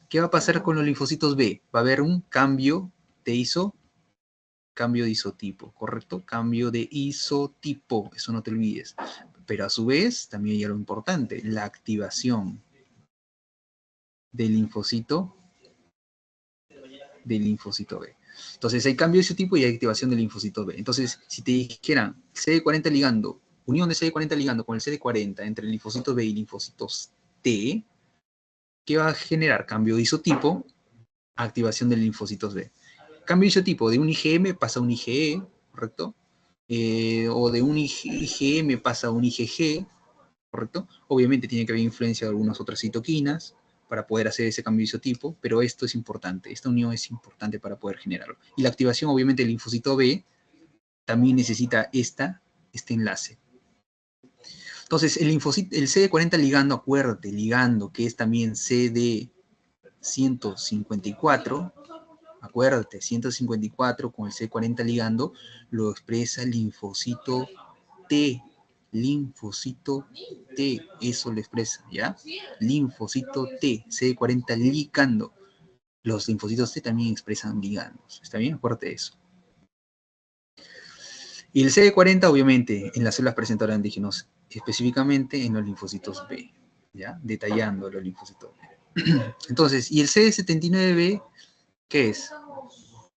Speaker 1: ¿qué va a pasar con los linfocitos B? Va a haber un cambio de isotipo, ¿correcto? Cambio de isotipo, eso no te olvides. Pero a su vez, también hay algo importante, la activación del linfocito B. Entonces hay cambio de isotipo y hay activación del linfocito B. Entonces, si te dijeran CD40 ligando, unión de CD40 ligando con el CD40 entre el linfocito B y linfocitos T, ¿qué va a generar? Cambio de isotipo, activación del linfocitos B. Cambio de isotipo, de un IgM pasa a un IgE, ¿correcto? O de un IgM pasa a un IgG, ¿correcto? Obviamente tiene que haber influencia de algunas otras citoquinas para poder hacer ese cambio de isotipo, pero esto es importante, esta unión es importante para poder generarlo. Y la activación, obviamente, del linfocito B también necesita este enlace. Entonces, el CD40 ligando, acuérdate, ligando, que es también CD154, acuérdate, 154 con el CD40 ligando, lo expresa el linfocito T, eso lo expresa, ¿ya? Linfocito T, CD40 ligando. Los linfocitos T también expresan ligandos, ¿está bien? Acuérdate de eso. Y el CD40, obviamente, en las células presentadoras de antígenos, específicamente en los linfocitos B, ¿ya? Detallando los linfocitos B. Entonces, ¿y el CD79B qué es?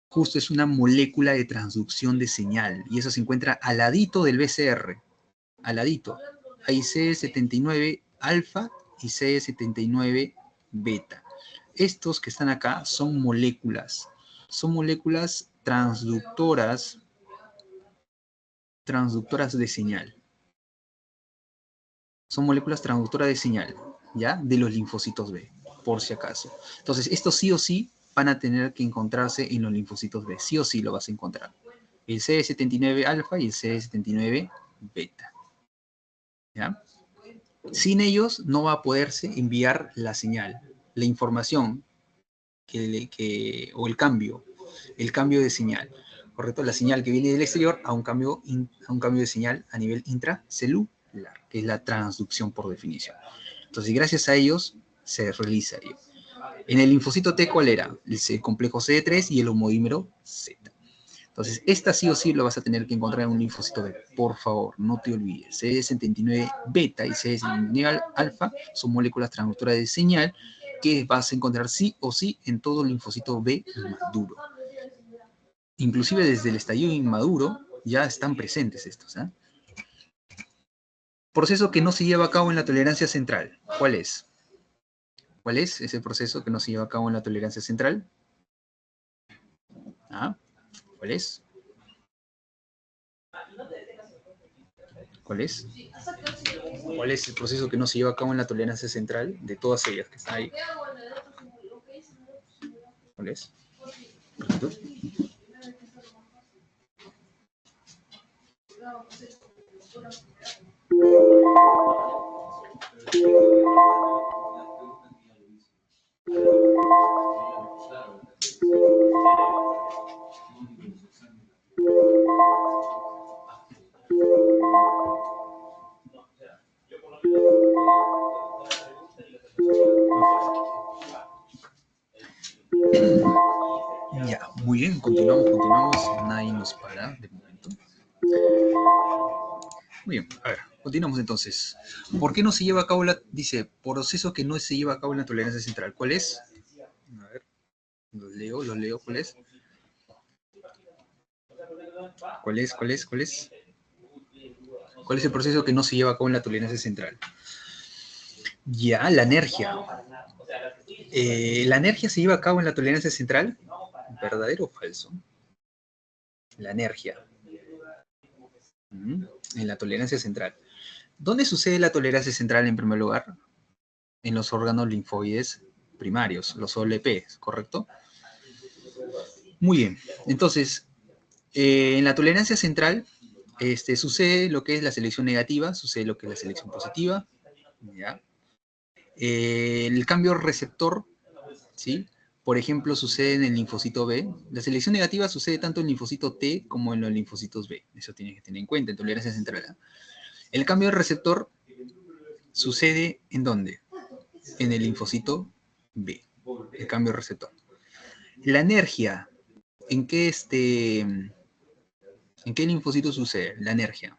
Speaker 1: Justo es una molécula de transducción de señal, y eso se encuentra al ladito del BCR, al ladito. Hay CD79 alfa y CD79 beta. Estos que están acá son moléculas transductoras de señal. Son moléculas transductoras de señal, ¿ya? De los linfocitos B, por si acaso. Entonces, estos sí o sí van a tener que encontrarse en los linfocitos B. Sí o sí lo vas a encontrar. El CD79 alfa y el CD79 beta, ¿ya? Sin ellos no va a poderse enviar la señal, la información o el cambio de señal, ¿correcto? La señal que viene del exterior a un cambio de señal a nivel intracelular, que es la transducción por definición. Entonces, gracias a ellos se realiza ello. En el linfocito T, ¿cuál era? El complejo CD3 y el homodímero Z. Entonces, esta sí o sí lo vas a tener que encontrar en un linfocito B. Por favor, no te olvides. CD79 beta y CD79 alfa son moléculas transductoras de señal que vas a encontrar sí o sí en todo linfocito B maduro. Inclusive desde el estadio inmaduro ya están presentes estos. ¿eh? Proceso que no se lleva a cabo en la tolerancia central. ¿Cuál es? ¿Cuál es ese proceso que no se lleva a cabo en la tolerancia central? ¿Ah? ¿Cuál es? ¿Cuál es? ¿Cuál es el proceso que no se lleva a cabo en la tolerancia central de todas ellas que están ahí? ¿Cuál es? ¿Tú? Ya, muy bien, continuamos. Nadie nos para de momento. Muy bien, a ver, continuamos entonces. ¿Por qué no se lleva a cabo dice, proceso que no se lleva a cabo en la tolerancia central? ¿Cuál es? A ver, los leo, ¿cuál es? ¿Cuál es? ¿Cuál es el proceso que no se lleva a cabo en la tolerancia central? Ya, la energía. ¿La energía se lleva a cabo en la tolerancia central? ¿Verdadero o falso? La energía. En la tolerancia central. ¿Dónde sucede la tolerancia central en primer lugar? En los órganos linfoides primarios, los OLP, ¿correcto? Muy bien. Entonces, en la tolerancia central sucede lo que es la selección negativa, sucede lo que es la selección positiva, ¿ya? El cambio receptor, ¿sí? Por ejemplo, sucede en el linfocito B. La selección negativa sucede tanto en el linfocito T como en los linfocitos B. Eso tienes que tener en cuenta en tolerancia central, ¿eh? El cambio de receptor sucede ¿en dónde? En el linfocito B. El cambio de receptor. La energía, ¿en qué linfocito sucede? La energía.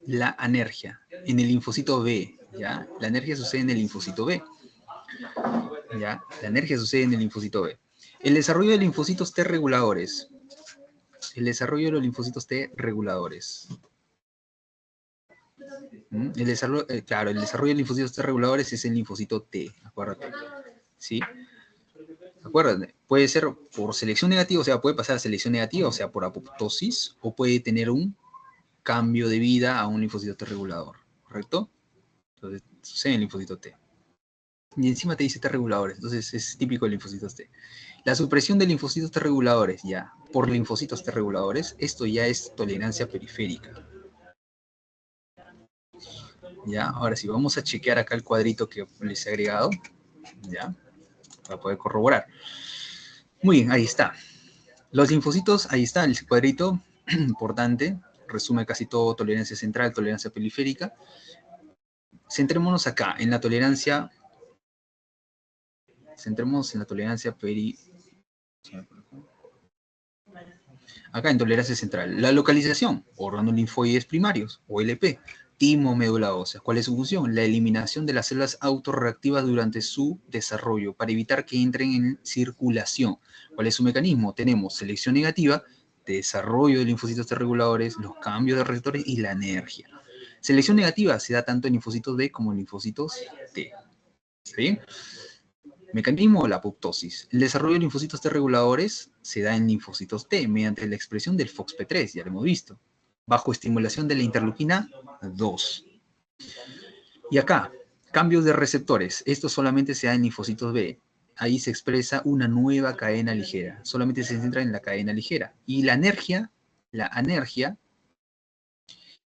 Speaker 1: La anergia en el linfocito B, ¿ya? La energía sucede en el linfocito B, ¿ya? La energía sucede en el linfocito B. El desarrollo de linfocitos T reguladores. El desarrollo de los linfocitos T reguladores. El desarrollo, claro, el desarrollo de linfocitos T reguladores es el linfocito T, acuérdate, ¿sí? Acuérdate, puede ser por selección negativa, o sea, puede pasar a selección negativa, o sea, por apoptosis, o puede tener un cambio de vida a un linfocito T regulador, ¿correcto? Entonces, sucede en el linfocito T. Y encima te dice T reguladores, entonces es típico de linfocitos T. La supresión de linfocitos T reguladores, ya, por linfocitos T reguladores, esto ya es tolerancia periférica. Ya, ahora sí, vamos a chequear acá el cuadrito que les he agregado, ya, para poder corroborar. Muy bien, ahí está. Los linfocitos, ahí está el cuadrito, importante, resume casi todo: tolerancia central, tolerancia periférica. Centrémonos acá, en la tolerancia, acá en tolerancia central. La localización, órganos linfoides primarios, OLP. Timo médula ósea. ¿Cuál es su función? La eliminación de las células autorreactivas durante su desarrollo para evitar que entren en circulación. ¿Cuál es su mecanismo? Tenemos selección negativa, desarrollo de linfocitos T reguladores, los cambios de receptores y la energía. Selección negativa se da tanto en linfocitos B como en linfocitos T. ¿Está bien? Mecanismo: la apoptosis. El desarrollo de linfocitos T reguladores se da en linfocitos T mediante la expresión del FOXP3, ya lo hemos visto, bajo estimulación de la interleuquina 2. Y acá, cambios de receptores. Esto solamente se da en linfocitos B. Ahí se expresa una nueva cadena ligera. Solamente se centra en la cadena ligera. Y la anergia,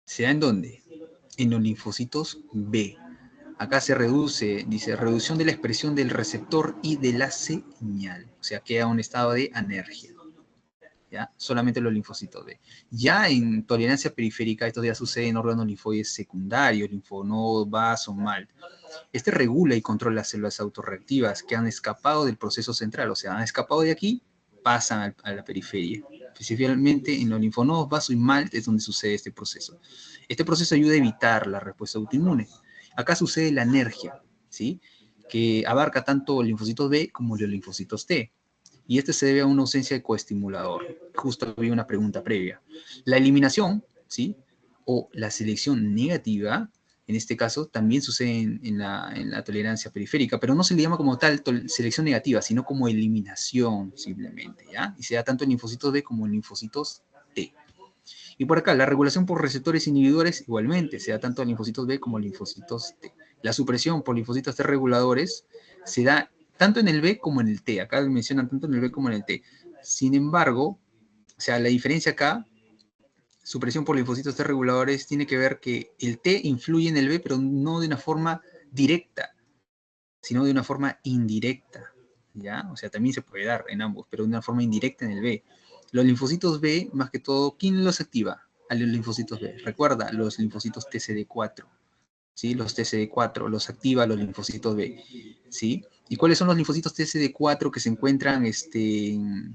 Speaker 1: ¿se da en dónde? En los linfocitos B. Acá se reduce, dice, reducción de la expresión del receptor y de la señal. O sea, queda un estado de anergia. ¿Ya? Solamente los linfocitos B. Ya en tolerancia periférica, esto ya sucede en órganos linfoides secundarios, linfonodos, vasos, MALT. Este regula y controla las células autorreactivas que han escapado del proceso central, o sea, han escapado de aquí, pasan a la periferia. Específicamente en los linfonodos, vasos y MALT es donde sucede este proceso. Este proceso ayuda a evitar la respuesta autoinmune. Acá sucede la anergia, ¿sí? Que abarca tanto linfocitos B como los linfocitos T. Y este se debe a una ausencia de coestimulador. Justo había una pregunta previa. La eliminación, ¿sí? O la selección negativa En este caso, también sucede en la tolerancia periférica, pero no se le llama como tal selección negativa, sino como eliminación, simplemente, ¿ya? Y se da tanto en linfocitos B como en linfocitos T. Y por acá, la regulación por receptores inhibidores, igualmente, se da tanto en linfocitos B como en linfocitos T. La supresión por linfocitos T reguladores se da tanto en el B como en el T. Acá mencionan tanto en el B como en el T. Sin embargo, o sea, la diferencia acá, supresión por linfocitos T reguladores, tiene que ver que el T influye en el B, pero no de una forma directa, sino de una forma indirecta, ¿ya? O sea, también se puede dar en ambos, pero de una forma indirecta en el B. Los linfocitos B, más que todo, ¿quién los activa? A los linfocitos B. Recuerda, los linfocitos TCD4, ¿sí? Los TCD4 los activa los linfocitos B, ¿sí? ¿Y cuáles son los linfocitos TCD4 que se encuentran en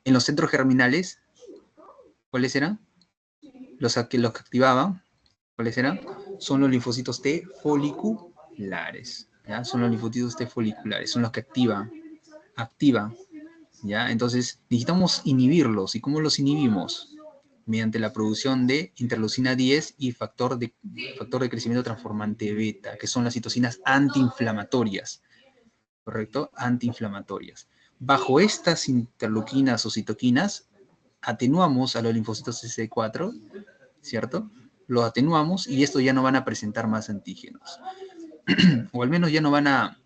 Speaker 1: los centros germinales? ¿Cuáles eran? Los que activaban, ¿cuáles eran? Son los linfocitos T foliculares, ¿ya? Son los linfocitos T foliculares, son los que activan, ¿ya? Entonces, necesitamos inhibirlos. ¿Y cómo los inhibimos? Mediante la producción de interleucina 10 y factor de crecimiento transformante beta, que son las citocinas antiinflamatorias, ¿correcto? Antiinflamatorias. Bajo estas interleuquinas o citoquinas, atenuamos a los linfocitos CD4, ¿cierto? Los atenuamos y estos ya no van a presentar más antígenos. O al menos ya no van a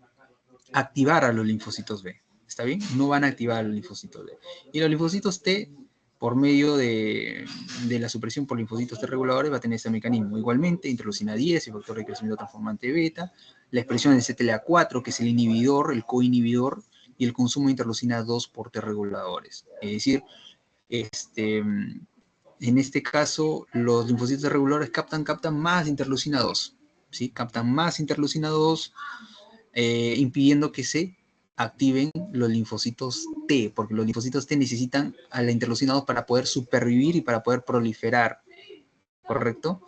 Speaker 1: activar a los linfocitos B. ¿Está bien? No van a activar a los linfocitos B. Y los linfocitos T, por medio de la supresión por linfocitos T reguladores, va a tener ese mecanismo. Igualmente, interleucina 10, el factor de crecimiento transformante beta, la expresión del CTLA4, que es el inhibidor, el coinhibidor, y el consumo de interleucina 2 por T reguladores. Es decir, en este caso, los linfocitos regulares captan más interleucina 2, ¿sí? Captan más interleucina 2, impidiendo que se activen los linfocitos T, porque los linfocitos T necesitan a la interleucina 2 para poder supervivir y para poder proliferar, ¿correcto?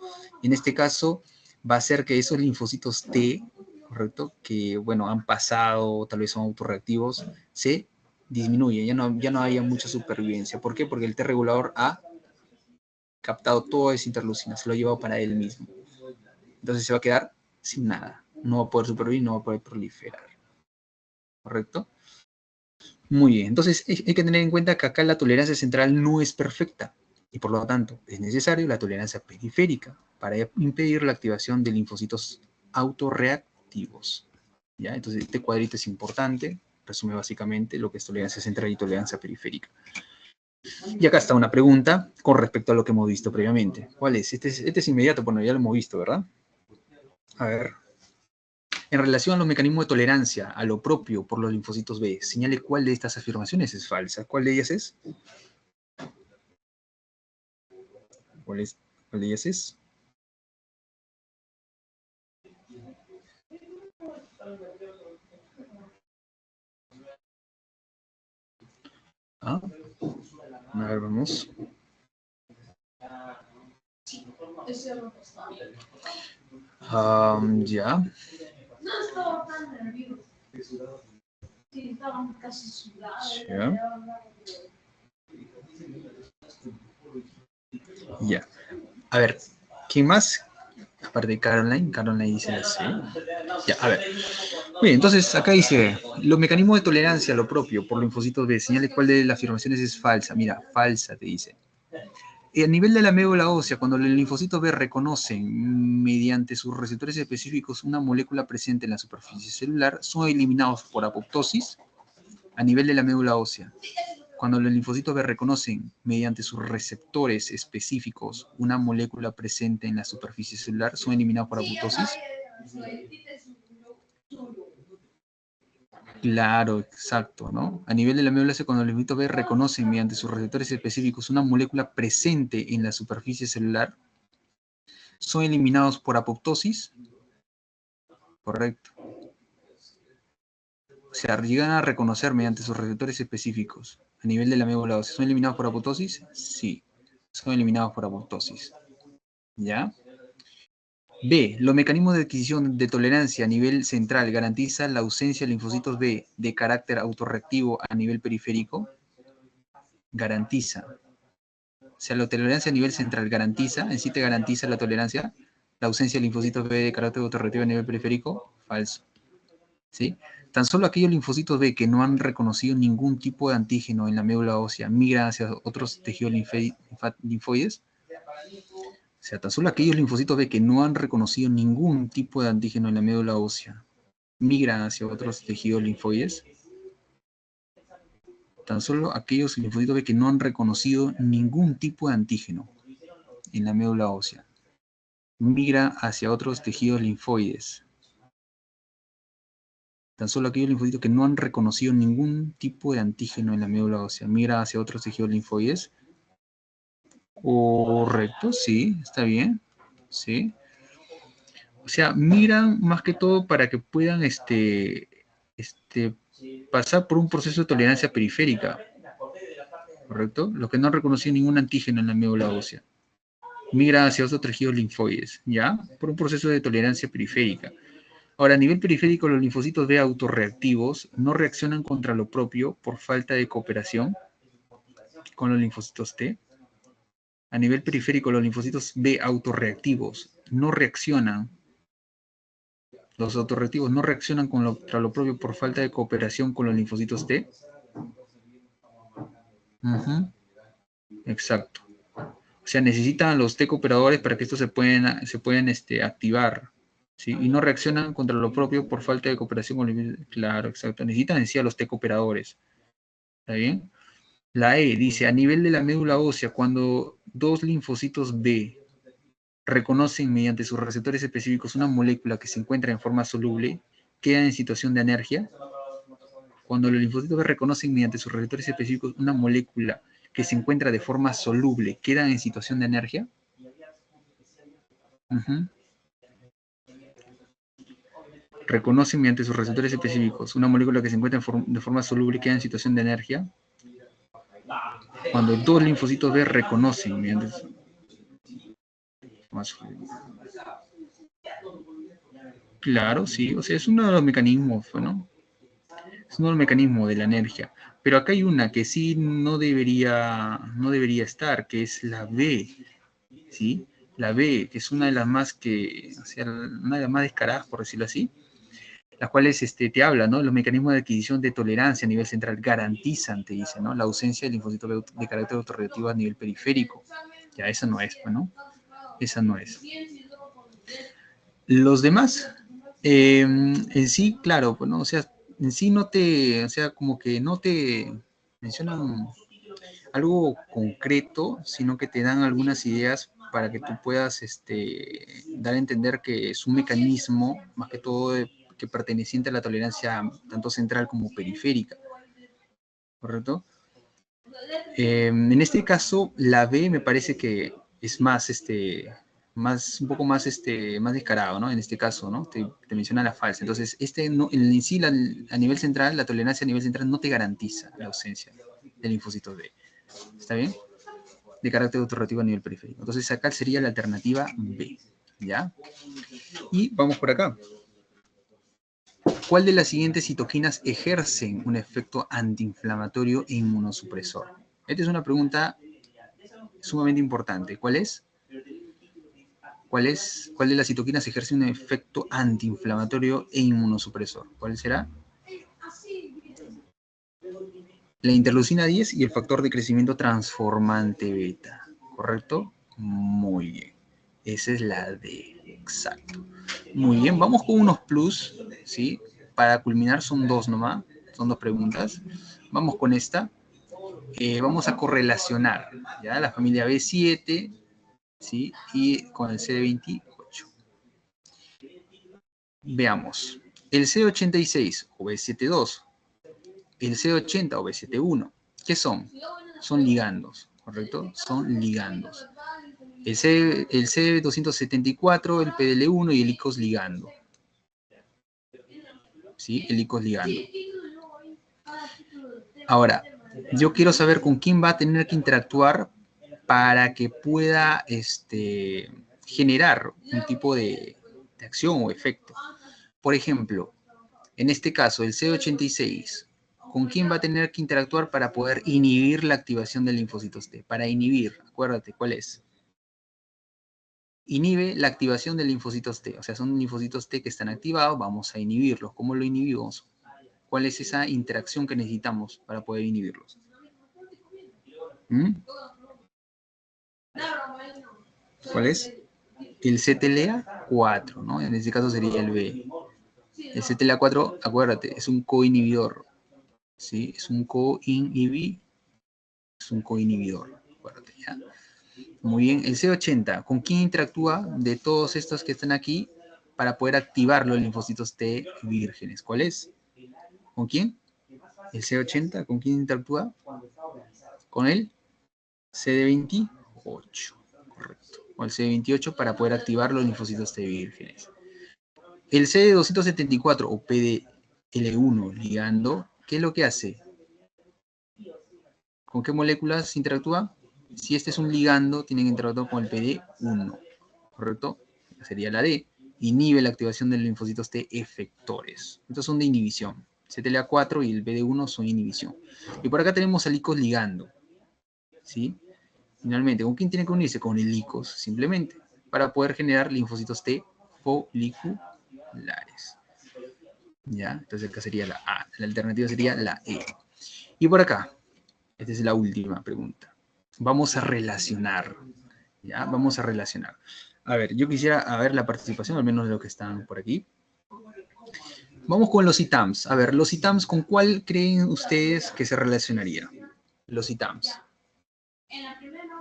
Speaker 1: En este caso, va a ser que esos linfocitos T, ¿correcto? Que, bueno, han pasado, tal vez son autorreactivos, se disminuyen, ya no haya mucha supervivencia. ¿Por qué? Porque el T regulador ha captado toda esa interleucina, se lo ha llevado para él mismo. Entonces se va a quedar sin nada. No va a poder supervivir, no va a poder proliferar. ¿Correcto? Muy bien. Entonces hay que tener en cuenta que acá la tolerancia central no es perfecta. Y por lo tanto es necesario la tolerancia periférica para impedir la activación de linfocitos autorreactivos. ¿Ya? Entonces este cuadrito es importante. Resume básicamente lo que es tolerancia central y tolerancia periférica. Y acá está una pregunta con respecto a lo que hemos visto previamente. ¿Cuál es? Este es inmediato, bueno, ya lo hemos visto, ¿verdad? A ver. En relación a los mecanismos de tolerancia a lo propio por los linfocitos B, señale cuál de estas afirmaciones es falsa. ¿Cuál de ellas es? ¿Cuál de ellas es? ¿Ah? A ver, vamos. Ya. Ya. Ya. A ver, ¿quién más? Aparte de Caroline, Caroline dice la C. Ya, a ver. Bien, entonces acá dice, los mecanismos de tolerancia a lo propio por linfocitos B, señale cuál de las afirmaciones es falsa. Mira, falsa te dice. Y a nivel de la médula ósea, cuando los linfocitos B reconocen mediante sus receptores específicos una molécula presente en la superficie celular, son eliminados por apoptosis a nivel de la médula ósea. Cuando los linfocitos B reconocen mediante sus receptores específicos una molécula presente en la superficie celular, son eliminados por apoptosis. Claro, exacto, ¿no? A nivel de la médula ósea, cuando los linfocitos B reconocen mediante sus receptores específicos una molécula presente en la superficie celular, son eliminados por apoptosis. Correcto. O sea, llegan a reconocer mediante sus receptores específicos a nivel de la médula ósea. ¿Son eliminados por apoptosis? Sí, son eliminados por apoptosis. ¿Ya? B. Los mecanismos de adquisición de tolerancia a nivel central garantizan la ausencia de linfocitos B de carácter autorreactivo a nivel periférico. Garantiza. O sea, la tolerancia a nivel central garantiza, en sí te garantiza la tolerancia. La ausencia de linfocitos B de carácter autorreactivo a nivel periférico, falso. ¿Sí? Tan solo aquellos linfocitos B que no han reconocido ningún tipo de antígeno en la médula ósea migran hacia otros tejidos linfoides. O sea, tan solo aquellos linfocitos B que no han reconocido ningún tipo de antígeno en la médula ósea migran hacia otros tejidos linfoides. Tan solo aquellos linfocitos B que no han reconocido ningún tipo de antígeno en la médula ósea migran hacia otros tejidos linfoides. Tan solo aquellos linfocitos que no han reconocido ningún tipo de antígeno en la médula ósea migran hacia otros tejidos linfoides. Correcto, sí, está bien. Sí. O sea, migran más que todo para que puedan pasar por un proceso de tolerancia periférica. ¿Correcto? Los que no han reconocido ningún antígeno en la médula ósea migran hacia otros tejidos linfoides, ¿ya? Por un proceso de tolerancia periférica. Ahora, a nivel periférico, los linfocitos B autorreactivos no reaccionan contra lo propio por falta de cooperación con los linfocitos T. A nivel periférico, los linfocitos B autorreactivos no reaccionan. Los autorreactivos no reaccionan contra lo propio por falta de cooperación con los linfocitos T. Exacto. O sea, necesitan los T cooperadores para que estos se puedan activar. ¿Sí? Y no reaccionan contra lo propio por falta de cooperación con los linfocitos. Claro, exacto. Necesitan en sí a los T cooperadores. ¿Está bien? La E dice, a nivel de la médula ósea, cuando dos linfocitos B reconocen mediante sus receptores específicos una molécula que se encuentra en forma soluble, quedan en situación de anergia. Cuando los linfocitos B reconocen mediante sus receptores específicos una molécula que se encuentra de forma soluble, ¿quedan en situación de anergia? Reconocen mediante sus receptores específicos una molécula que se encuentra de forma soluble, ¿queda en situación de anergia? Cuando dos linfocitos B reconocen mediante Claro, sí, o sea, es uno de los mecanismos, ¿no? Es uno de los mecanismos de la energía. Pero acá hay una que sí no debería estar, que es la B, ¿sí? La B, que es una de las más o sea, una de las más descaradas, por decirlo así, las cuales te habla, ¿no? Los mecanismos de adquisición de tolerancia a nivel central garantizan, te dice, ¿no? La ausencia de linfocitos de carácter autorreactivo a nivel periférico. Ya, esa no es, pues, ¿no? Esa no es. Los demás, en sí, claro, pues, ¿no? O sea, en sí o sea, como que no te mencionan algo concreto, sino que te dan algunas ideas para que tú puedas dar a entender que es un mecanismo, más que todo, que perteneciente a la tolerancia tanto central como periférica, ¿correcto? En este caso, la B me parece que es un poco más descarado, ¿no? En este caso, ¿no? Te menciona la falsa. Entonces, no, en sí, a nivel central, la tolerancia a nivel central no te garantiza la ausencia del linfocito B. ¿Está bien? De carácter autorreactivo a nivel periférico. Entonces, acá sería la alternativa B, ¿ya? Y vamos por acá. ¿Cuál de las siguientes citoquinas ejercen un efecto antiinflamatorio e inmunosupresor? Esta es una pregunta sumamente importante. ¿Cuál es? ¿Cuál de las citoquinas ejerce un efecto antiinflamatorio e inmunosupresor? ¿Cuál será? La interleucina 10 y el factor de crecimiento transformante beta. ¿Correcto? Muy bien. Esa es la D. Exacto. Muy bien, vamos con unos plus, ¿sí? Para culminar son dos nomás, son dos preguntas. Vamos con esta. Vamos a correlacionar, ¿ya? La familia B7, ¿sí? Y con el CD28. Veamos. El C86 o B72, el C80 o B71, ¿qué son? Son ligandos, ¿correcto? Son ligandos. El C274, el PDL1 y el ICOS ligando. ¿Sí? El ICOS ligando. Ahora, yo quiero saber con quién va a tener que interactuar para que pueda generar un tipo de acción o efecto. Por ejemplo, en este caso, el C86, ¿con quién va a tener que interactuar para poder inhibir la activación del linfocitos T? Para inhibir, acuérdate, ¿cuál es? inhibe la activación de linfocitos T. O sea, son linfocitos T que están activados, vamos a inhibirlos. ¿Cómo lo inhibimos? ¿Cuál es esa interacción que necesitamos para poder inhibirlos? ¿Mm? ¿Cuál es? El CTLA4, ¿no? En este caso sería el B. El CTLA4, acuérdate, es un coinhibidor. ¿Sí? Es un coinhibidor. Acuérdate, ¿ya? Muy bien. El C80, ¿con quién interactúa de todos estos que están aquí para poder activar los linfocitos T vírgenes? ¿Cuál es? ¿Con quién? El C80, ¿con quién interactúa? Con el CD28, correcto. O el CD28 para poder activar los linfocitos T vírgenes. El CD274 o PDL1 ligando, ¿qué es lo que hace? ¿Con qué moléculas interactúa? Si este es un ligando, tienen que interactuar con el PD1, ¿correcto? Sería la D. Inhibe la activación de los linfocitos T efectores. Estos son de inhibición. CTLA4 y el PD1 son inhibición. Y por acá tenemos al ICOS ligando, ¿sí? Finalmente, ¿con quién tiene que unirse? Con el ICOS, simplemente, para poder generar linfocitos T foliculares. ¿Ya? Entonces acá sería la A. La alternativa sería la E. Y por acá, esta es la última pregunta. Vamos a relacionar. ¿Ya? Vamos a relacionar. A ver, yo quisiera ver la participación, al menos de los que están por aquí. Vamos con los ITAMs. A ver, los ITAMs, ¿con cuál creen ustedes que se relacionaría? Los ITAMs.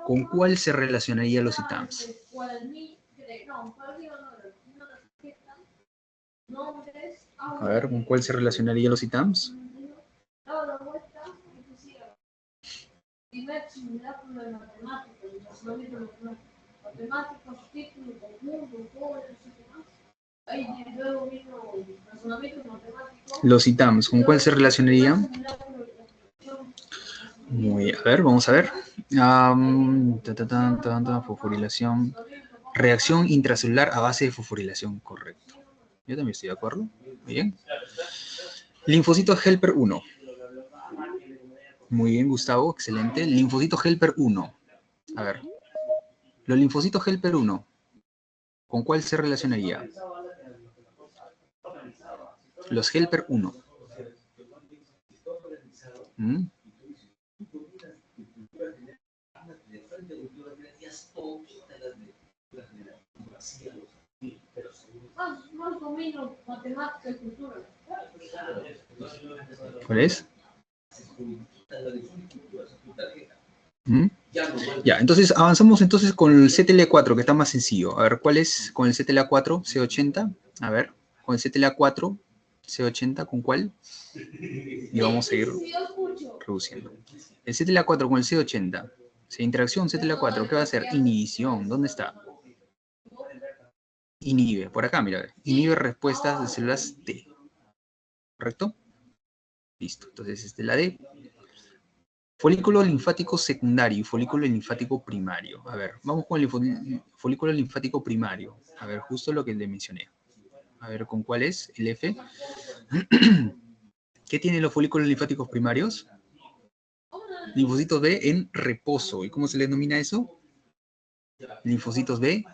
Speaker 1: ¿Con cuál se relacionaría los ITAMs? A ver, ¿con cuál se relacionaría los ITAMs? Los ITAMs, ¿con cuál se relacionarían? Muy, a ver, vamos a ver. Fosforilación. Reacción intracelular a base de fosforilación, correcto. Yo también estoy de acuerdo. Muy bien. Linfocito Helper 1. Muy bien, Gustavo, excelente. Linfocito Helper 1. A ver. Los linfocitos Helper 1, ¿con cuál se relacionaría? Los Helper 1. ¿Mm? ¿Cuál es? ¿Mm? Ya, entonces avanzamos entonces con el CTLA4, que está más sencillo. A ver, ¿cuál es con el CTLA4, C80? A ver, con el CTLA4, C80, ¿con cuál? Y vamos a ir reduciendo. El CTLA4 con el C80. Interacción CTLA4, ¿qué va a hacer? Inhibición. ¿Dónde está? Inhibe. Por acá, mira. Inhibe respuestas de células T. ¿Correcto? Listo. Entonces, esta es la D. Folículo linfático secundario y folículo linfático primario. A ver, vamos con el folículo linfático primario. A ver, justo lo que le mencioné. A ver, ¿con cuál es? El F. ¿Qué tienen los folículos linfáticos primarios? Linfocitos B en reposo. ¿Y cómo se le denomina eso? Linfocitos B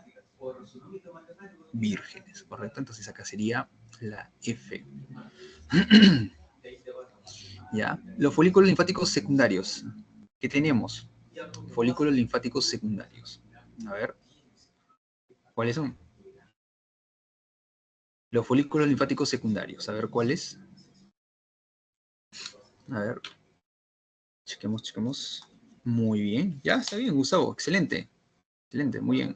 Speaker 1: vírgenes, ¿correcto? Entonces acá sería la F. ¿Ya? Los folículos linfáticos secundarios. ¿Qué tenemos? Folículos linfáticos secundarios. A ver. ¿Cuáles son? Los folículos linfáticos secundarios. A ver cuáles. A ver. Chequemos, chequemos. Muy bien. Ya, está bien, Gustavo. Excelente. Excelente, muy bien.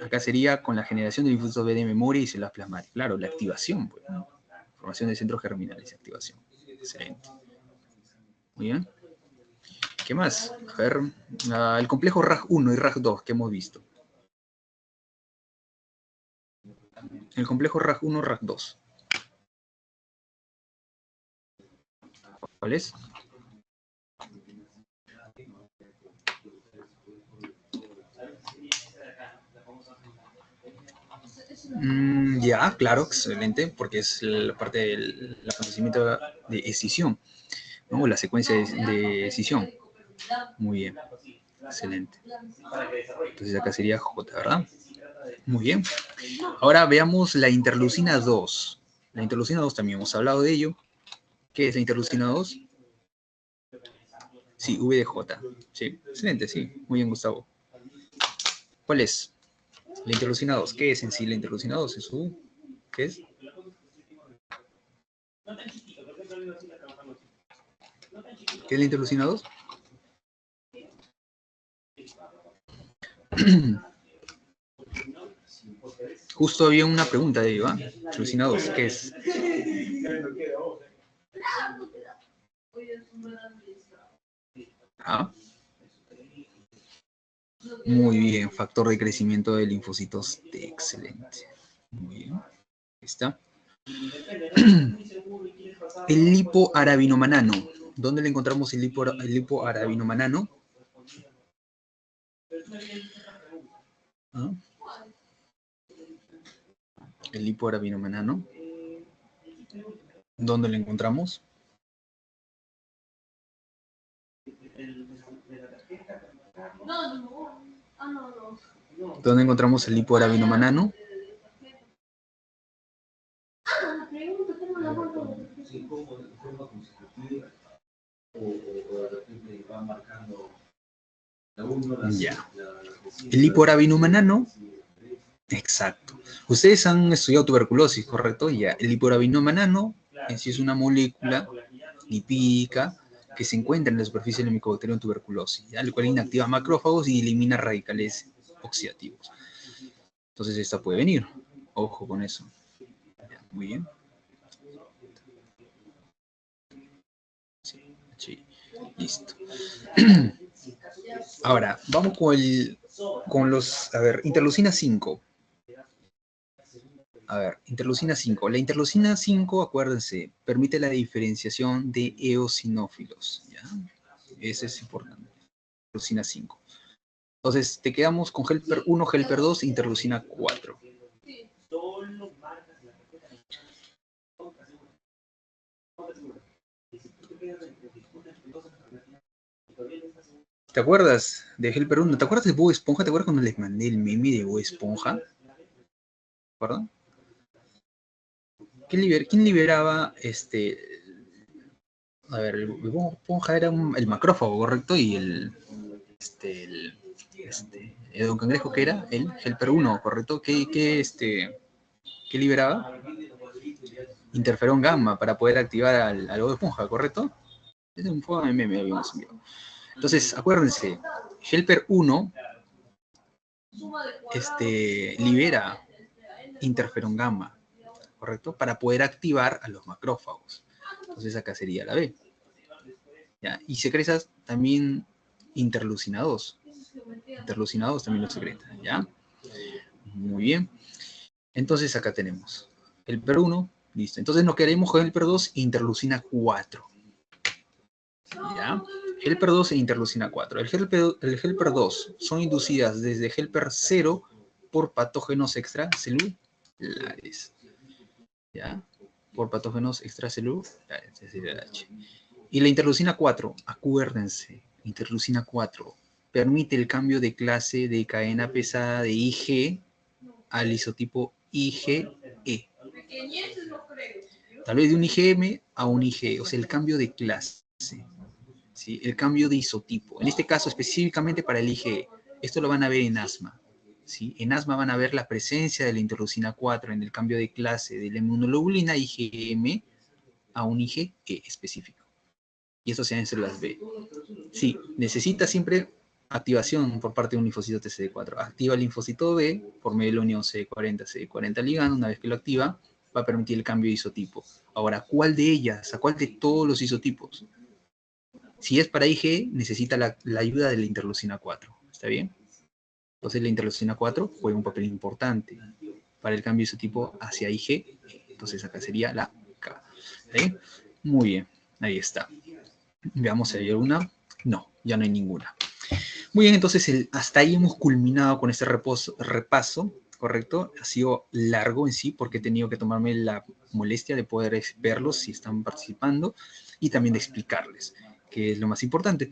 Speaker 1: Acá sería con la generación de linfocitos B de memoria y células plasmáticas. Claro, la activación, pues, ¿no? Formación de centros germinales y activación. Excelente. Muy bien. ¿Qué más? A ver, el complejo RAG1 y RAG2 que hemos visto. El complejo RAG1, RAG2. ¿Cuál es? Ya, claro, excelente, porque es la parte del acontecimiento de escisión, ¿no? La secuencia de escisión. Muy bien. Excelente. Entonces acá sería J, ¿verdad? Muy bien. Ahora veamos la interleucina 2. La interleucina 2 también hemos hablado de ello. ¿Qué es la interleucina 2? Sí, V de J. Sí, excelente, sí. Muy bien, Gustavo. ¿Cuál es? La interleucina 2. ¿Qué es en sí la interleucina 2? ¿Es U? ¿Qué es? ¿Qué es la interleucina 2? Justo había una pregunta de ello, ¿ah? Interleucina 2, ¿qué es? ¿Ah? Muy bien, factor de crecimiento de linfocitos T, excelente. Muy bien, ahí está. El lipoarabinomanano. ¿Dónde le encontramos el lipoarabinomanano? ¿Ah? El lipoarabinomanano. ¿Dónde lo encontramos? ¿Dónde encontramos el lipoarabinomanano? Ya. El lipoarabinomanano. Exacto. Ustedes han estudiado tuberculosis, ¿correcto? Ya. El lipoarabinomanano en sí es una molécula lipídica que se encuentra en la superficie del Mycobacterium tuberculosis, ¿ya? El cual inactiva macrófagos y elimina radicales oxidativos. Entonces esta puede venir. Ojo con eso. Ya, muy bien. Sí, sí. Listo. Ahora, vamos con los, a ver, interleucina 5. A ver, interleucina 5. La interleucina 5, acuérdense, permite la diferenciación de eosinófilos, ¿ya? Ese es importante. Interleucina 5. Entonces, te quedamos con helper 1, helper 2, interleucina 4. ¿Te acuerdas de helper 1? ¿Te acuerdas de Bob Esponja? ¿Te acuerdas cuando les mandé el meme de Bob Esponja? ¿Te acuerdas? ¿Quién liberaba a ver, el Bob Esponja era el macrófago, ¿correcto? Y el Don Cangrejo, ¿qué era? El helper 1, ¿correcto? ¿Qué liberaba? Interferón gamma para poder activar al Bob Esponja, ¿correcto? Es un juego de meme habíamos enviado. Entonces, acuérdense, helper 1 libera interferón gamma, ¿correcto? Para poder activar a los macrófagos. Entonces acá sería la B. ¿Ya? Y secretas también interleucina 2. Interleucina 2 también lo secreta, ¿ya? Muy bien. Entonces acá tenemos el PER1, listo. Entonces nos quedaremos con el PER2 e interleucina 4. ¿Ya? Helper 2 e interleucina 4. El helper 2 son inducidas desde helper 0 por patógenos extracelulares. ¿Ya? Por patógenos extracelulares, es decir, el H. Y la interleucina 4, acuérdense, interleucina 4 permite el cambio de clase de cadena pesada de IG al isotipo IgE. Tal vez de un IgM a un IgE, o sea, el cambio de clase. ¿Sí? El cambio de isotipo. En este caso, específicamente para el IgE. Esto lo van a ver en asma. ¿Sí? En asma van a ver la presencia de la interleucina 4 en el cambio de clase de la inmunoglobulina IgM a un IgE específico. Y esto se da en células B. Sí, necesita siempre activación por parte de un linfocito TCD4. Activa el linfocito B por medio de la unión CD40 ligando. Una vez que lo activa, va a permitir el cambio de isotipo. Ahora, ¿cuál de ellas? ¿A cuál de todos los isotipos? Si es para IG, necesita la ayuda de la interleucina 4. ¿Está bien? Entonces la interleucina 4 juega un papel importante para el cambio de isotipo hacia IG. Entonces acá sería la K. ¿Sí? Muy bien, ahí está. Veamos si hay alguna. No, ya no hay ninguna. Muy bien, entonces hasta ahí hemos culminado con este repaso, ¿correcto? Ha sido largo en sí porque he tenido que tomarme la molestia de poder verlos si están participando y también de explicarles, que es lo más importante.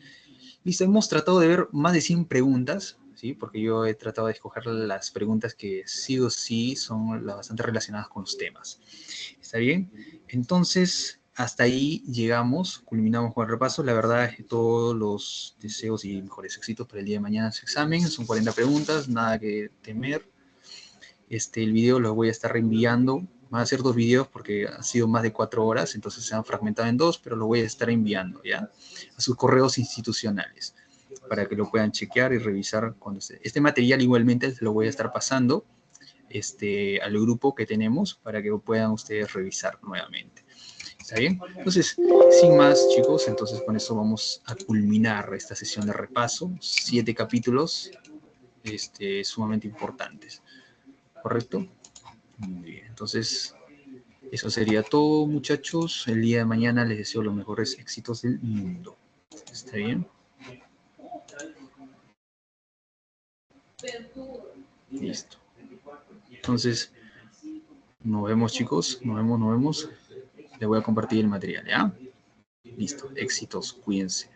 Speaker 1: Listo, hemos tratado de ver más de 100 preguntas, ¿sí? Porque yo he tratado de escoger las preguntas que sí o sí son las bastante relacionadas con los temas. ¿Está bien? Entonces, hasta ahí llegamos, culminamos con el repaso. La verdad es que todos los deseos y mejores éxitos para el día de mañana en su examen. Son 40 preguntas, nada que temer. El video lo voy a estar reenviando. Van a ser 2 videos porque han sido más de 4 horas, entonces se han fragmentado en 2, pero lo voy a estar enviando, ¿ya? A sus correos institucionales para que lo puedan chequear y revisar cuando esté. Este material igualmente se lo voy a estar pasando al grupo que tenemos para que lo puedan ustedes revisar nuevamente. ¿Está bien? Entonces, sin más, chicos, entonces con eso vamos a culminar esta sesión de repaso. 7 capítulos sumamente importantes. ¿Correcto? Muy bien, entonces eso sería todo, muchachos. El día de mañana les deseo los mejores éxitos del mundo. ¿Está bien? Listo. Entonces, nos vemos, chicos. Nos vemos, nos vemos. Les voy a compartir el material, ¿ya? Listo. Éxitos. Cuídense.